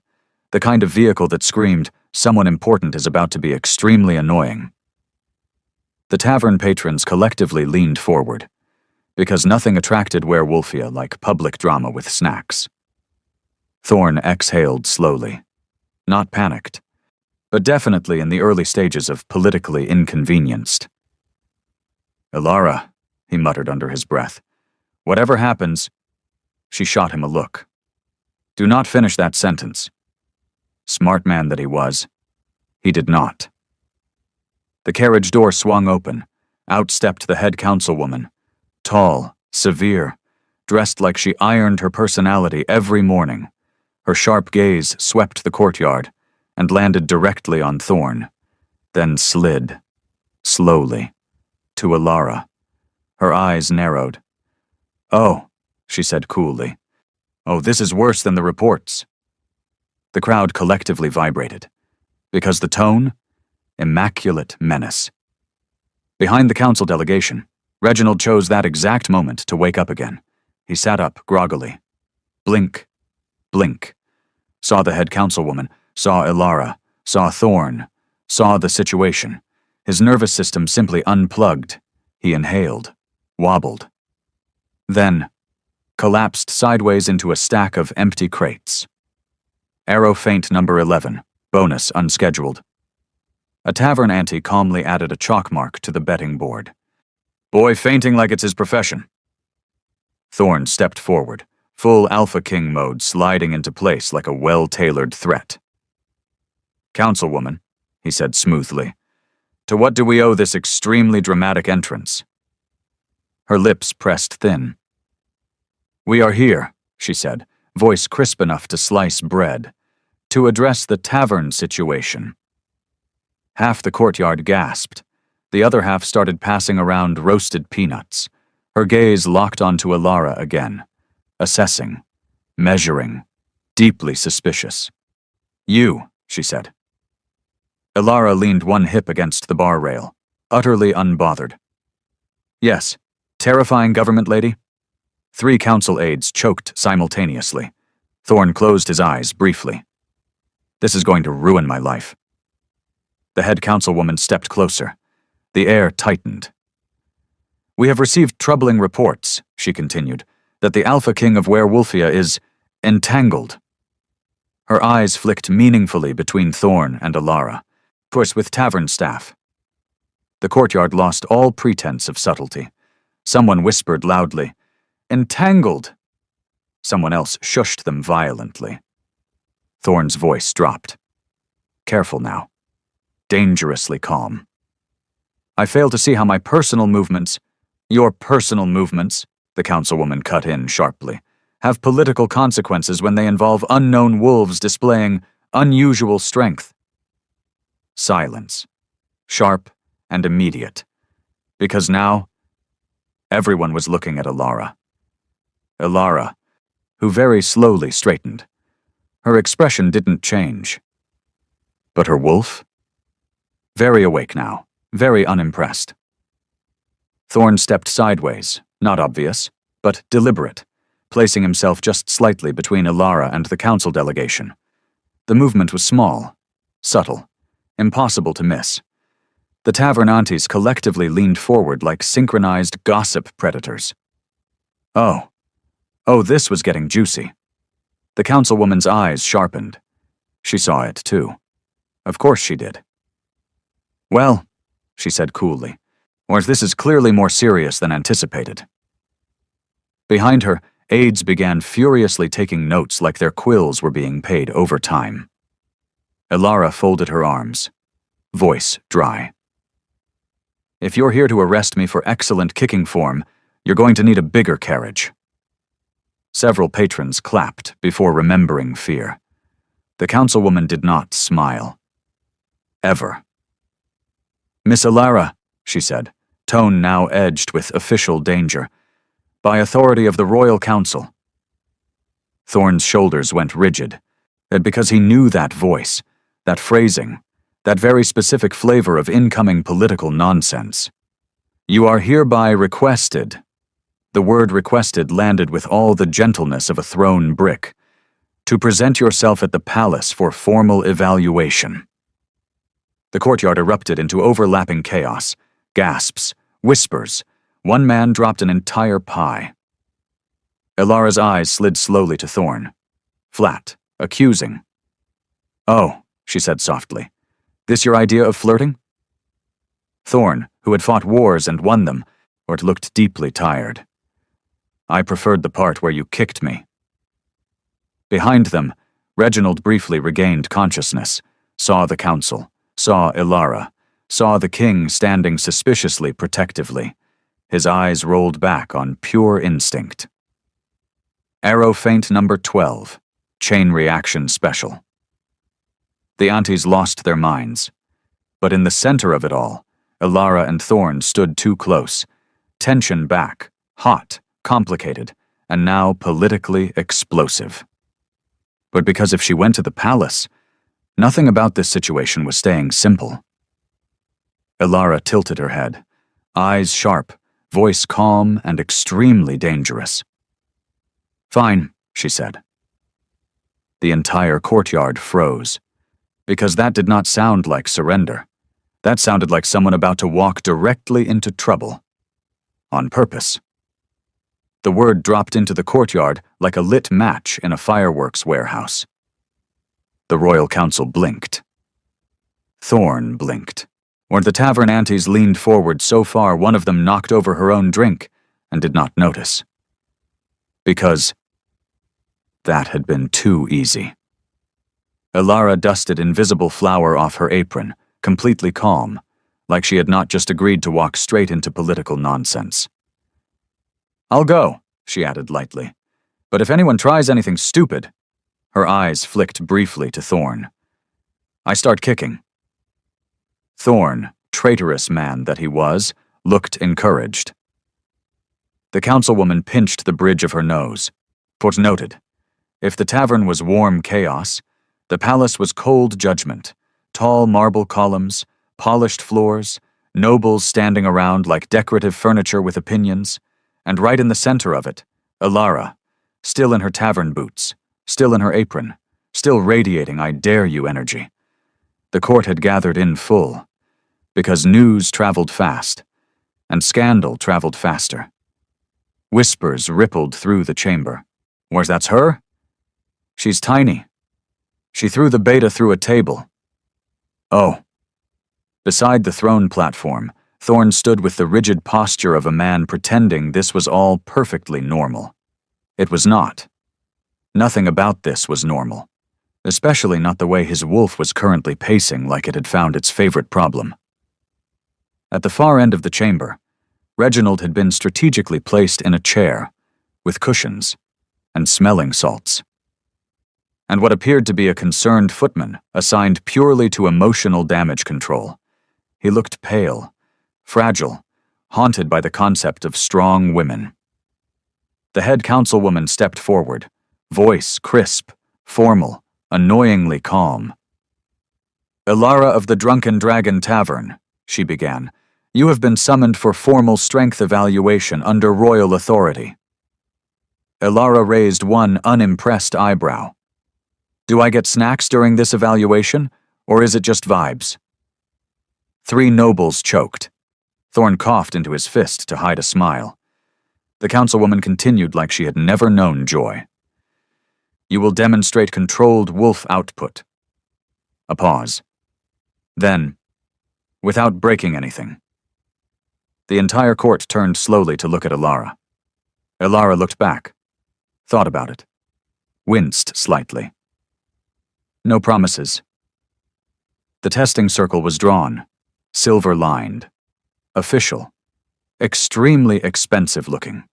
the kind of vehicle that screamed, "Someone important is about to be extremely annoying." The tavern patrons collectively leaned forward, because nothing attracted Werewolfia like public drama with snacks. Thorn exhaled slowly, not panicked, but definitely in the early stages of politically inconvenienced. "Ilara," he muttered under his breath, "whatever happens—" She shot him a look. "Do not finish that sentence." Smart man that he was, he did not. The carriage door swung open. Out stepped the head councilwoman, tall, severe, dressed like she ironed her personality every morning. Her sharp gaze swept the courtyard and landed directly on Thorn, then slid, slowly, to Ilara. Her eyes narrowed. "Oh," she said coolly. "Oh, this is worse than the reports." The crowd collectively vibrated, because the tone, immaculate menace. Behind the council delegation, Reginald chose that exact moment to wake up again. He sat up groggily. Blink, blink. Saw the head councilwoman, saw Ilara, saw Thorn, saw the situation. His nervous system simply unplugged. He inhaled, wobbled. Then, collapsed sideways into a stack of empty crates. Arrow feint number 11, bonus unscheduled. A tavern auntie calmly added a chalk mark to the betting board. "Boy fainting like it's his profession." Thorn stepped forward, full Alpha King mode sliding into place like a well-tailored threat. "Councilwoman," he said smoothly, "to what do we owe this extremely dramatic entrance?" Her lips pressed thin. "We are here," she said, voice crisp enough to slice bread, "to address the tavern situation." Half the courtyard gasped. The other half started passing around roasted peanuts. Her gaze locked onto Ilara again, assessing, measuring, deeply suspicious. "You," she said. Ilara leaned one hip against the bar rail, utterly unbothered. "Yes, terrifying government lady?" 3 council aides choked simultaneously. Thorn closed his eyes briefly. "This is going to ruin my life." The head councilwoman stepped closer. The air tightened. "We have received troubling reports," she continued, "that the Alpha King of Werewolfia is entangled." Her eyes flicked meaningfully between Thorn and Ilara, of course with tavern staff. The courtyard lost all pretense of subtlety. Someone whispered loudly, "Entangled!" Someone else shushed them violently. Thorn's voice dropped. Careful now. Dangerously calm. "I fail to see how my personal movements—" "Your personal movements," the councilwoman cut in sharply, "have political consequences when they involve unknown wolves displaying unusual strength." Silence. Sharp and immediate. Because now, everyone was looking at Ilara. Ilara, who very slowly straightened. Her expression didn't change. But her wolf? Very awake now, very unimpressed. Thorn stepped sideways, not obvious, but deliberate, placing himself just slightly between Ilara and the council delegation. The movement was small, subtle, impossible to miss. The tavern aunties collectively leaned forward like synchronized gossip predators. Oh, this was getting juicy. The councilwoman's eyes sharpened. She saw it, too. Of course she did. "Well," she said coolly, "whereas this is clearly more serious than anticipated." Behind her, aides began furiously taking notes like their quills were being paid overtime. Ilara folded her arms, voice dry. "If you're here to arrest me for excellent kicking form, you're going to need a bigger carriage." Several patrons clapped before remembering fear. The councilwoman did not smile. Ever. "Miss Ilara," she said, tone now edged with official danger, By authority of the Royal Council. Thorn's shoulders went rigid, and because he knew that voice, that phrasing, that very specific flavor of incoming political nonsense. You are hereby requested. The word requested landed with all the gentleness of a thrown brick, to present yourself at the palace for formal evaluation. The courtyard erupted into overlapping chaos, gasps, whispers. One man dropped an entire pie. Ilara's eyes slid slowly to Thorn. Flat, accusing. "Oh," she said softly. "This your idea of flirting?" Thorn, who had fought wars and won them, looked deeply tired. "I preferred the part where you kicked me." Behind them, Reginald briefly regained consciousness, saw the council, saw Ilara, saw the king standing suspiciously protectively. His eyes rolled back on pure instinct. Arrow feint number 12, Chain Reaction Special. The aunties lost their minds. But in the center of it all, Ilara and Thorn stood too close. Tension back, hot, complicated, and now politically explosive. But because if she went to the palace, nothing about this situation was staying simple. Ilara tilted her head, eyes sharp, voice calm and extremely dangerous. "Fine," she said. The entire courtyard froze, because that did not sound like surrender. That sounded like someone about to walk directly into trouble. On purpose. The word dropped into the courtyard like a lit match in a fireworks warehouse. The Royal Council blinked. Thorn blinked. Or the tavern aunties leaned forward so far one of them knocked over her own drink and did not notice. Because that had been too easy. Ilara dusted invisible flour off her apron, completely calm, like she had not just agreed to walk straight into political nonsense. "I'll go," she added lightly. "But if anyone tries anything stupid—" Her eyes flicked briefly to Thorn. "I start kicking." Thorn, traitorous man that he was, looked encouraged. The councilwoman pinched the bridge of her nose. Port noted. If the tavern was warm chaos, the palace was cold judgment, tall marble columns, polished floors, nobles standing around like decorative furniture with opinions, and right in the center of it, Ilara, still in her tavern boots, still in her apron, still radiating "I dare you" energy. The court had gathered in full, because news traveled fast, and scandal traveled faster. Whispers rippled through the chamber. "Where's that's her? She's tiny. She threw the beta through a table." "Oh." Beside the throne platform, Thorn stood with the rigid posture of a man pretending this was all perfectly normal. It was not. Nothing about this was normal, especially not the way his wolf was currently pacing like it had found its favorite problem. At the far end of the chamber, Reginald had been strategically placed in a chair, with cushions and smelling salts. And what appeared to be a concerned footman assigned purely to emotional damage control. He looked pale, fragile, haunted by the concept of strong women. The head councilwoman stepped forward, voice crisp, formal, annoyingly calm. "Ilara of the Drunken Dragon Tavern," she began, "you have been summoned for formal strength evaluation under royal authority." Ilara raised one unimpressed eyebrow. "Do I get snacks during this evaluation, or is it just vibes?" 3 nobles choked. Thorn coughed into his fist to hide a smile. The councilwoman continued like she had never known joy. "You will demonstrate controlled wolf output." A pause. Then, "Without breaking anything." The entire court turned slowly to look at Ilara. Ilara looked back, thought about it, winced slightly. "No promises." The testing circle was drawn, silver-lined, official, extremely expensive-looking.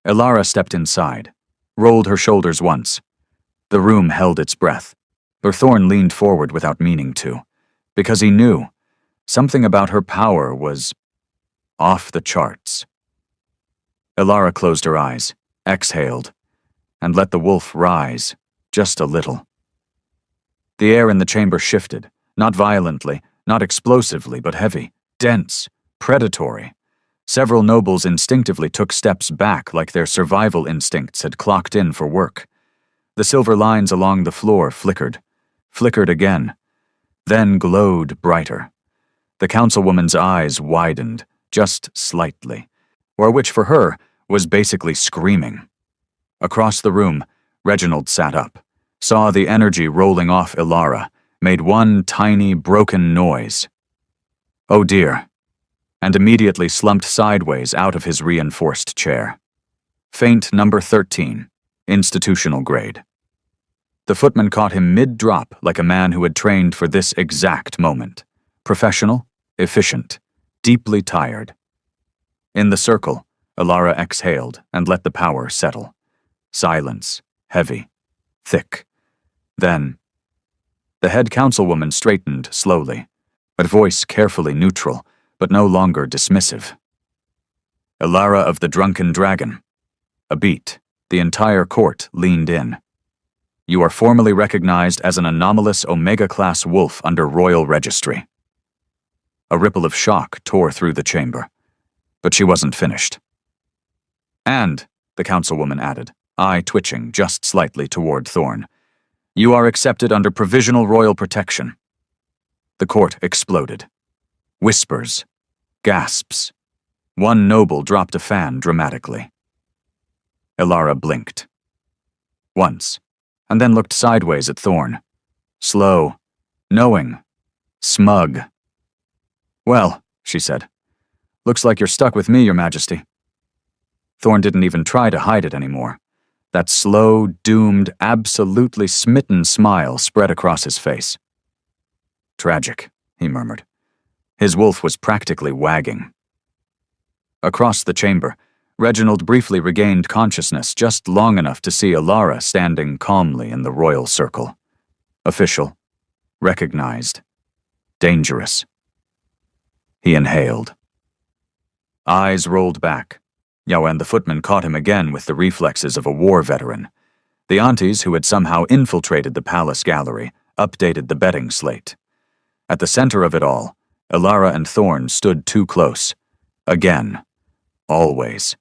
Ilara stepped inside, rolled her shoulders once. The room held its breath, but Thorn leaned forward without meaning to, because he knew something about her power was off the charts. Elara closed her eyes, exhaled, and let the wolf rise, just a little. The air in the chamber shifted, not violently, not explosively, but heavy, dense, predatory. Several nobles instinctively took steps back like their survival instincts had clocked in for work. The silver lines along the floor flickered again, then glowed brighter. The councilwoman's eyes widened, just slightly, which for her was basically screaming. Across the room, Reginald sat up, saw the energy rolling off Elara, made one tiny, broken noise. Oh dear, and immediately slumped sideways out of his reinforced chair. Feint number 13, institutional grade. The footman caught him mid-drop like a man who had trained for this exact moment. Professional, efficient, deeply tired. In the circle, Elara exhaled and let the power settle. Silence, heavy, thick. Then, the head councilwoman straightened slowly, her voice carefully neutral, but no longer dismissive. Elara of the Drunken Dragon. A beat. The entire court leaned in. You are formally recognized as an anomalous Omega-class wolf under royal registry. A ripple of shock tore through the chamber, but she wasn't finished. And, the councilwoman added, eye twitching just slightly toward Thorn, you are accepted under provisional royal protection. The court exploded. Whispers, gasps. One noble dropped a fan dramatically. Elara blinked. Once, and then looked sideways at Thorn. Slow, knowing, smug. Well, she said, looks like you're stuck with me, Your Majesty. Thorn didn't even try to hide it anymore. That slow, doomed, absolutely smitten smile spread across his face. Tragic, he murmured. His wolf was practically wagging. Across the chamber, Reginald briefly regained consciousness just long enough to see Elara standing calmly in the royal circle. Official. Recognized. Dangerous. He inhaled. Eyes rolled back. Yawen the footman caught him again with the reflexes of a war veteran. The aunties who had somehow infiltrated the palace gallery updated the betting slate. At the center of it all, Elara and Thorn stood too close. Again. Always.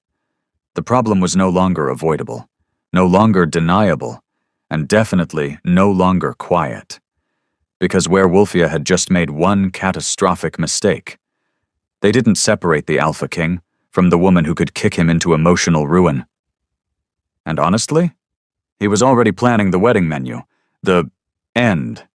The problem was no longer avoidable, no longer deniable, and definitely no longer quiet. Because Werewolfia had just made one catastrophic mistake. They didn't separate the Alpha King from the woman who could kick him into emotional ruin. And honestly, he was already planning the wedding menu, the end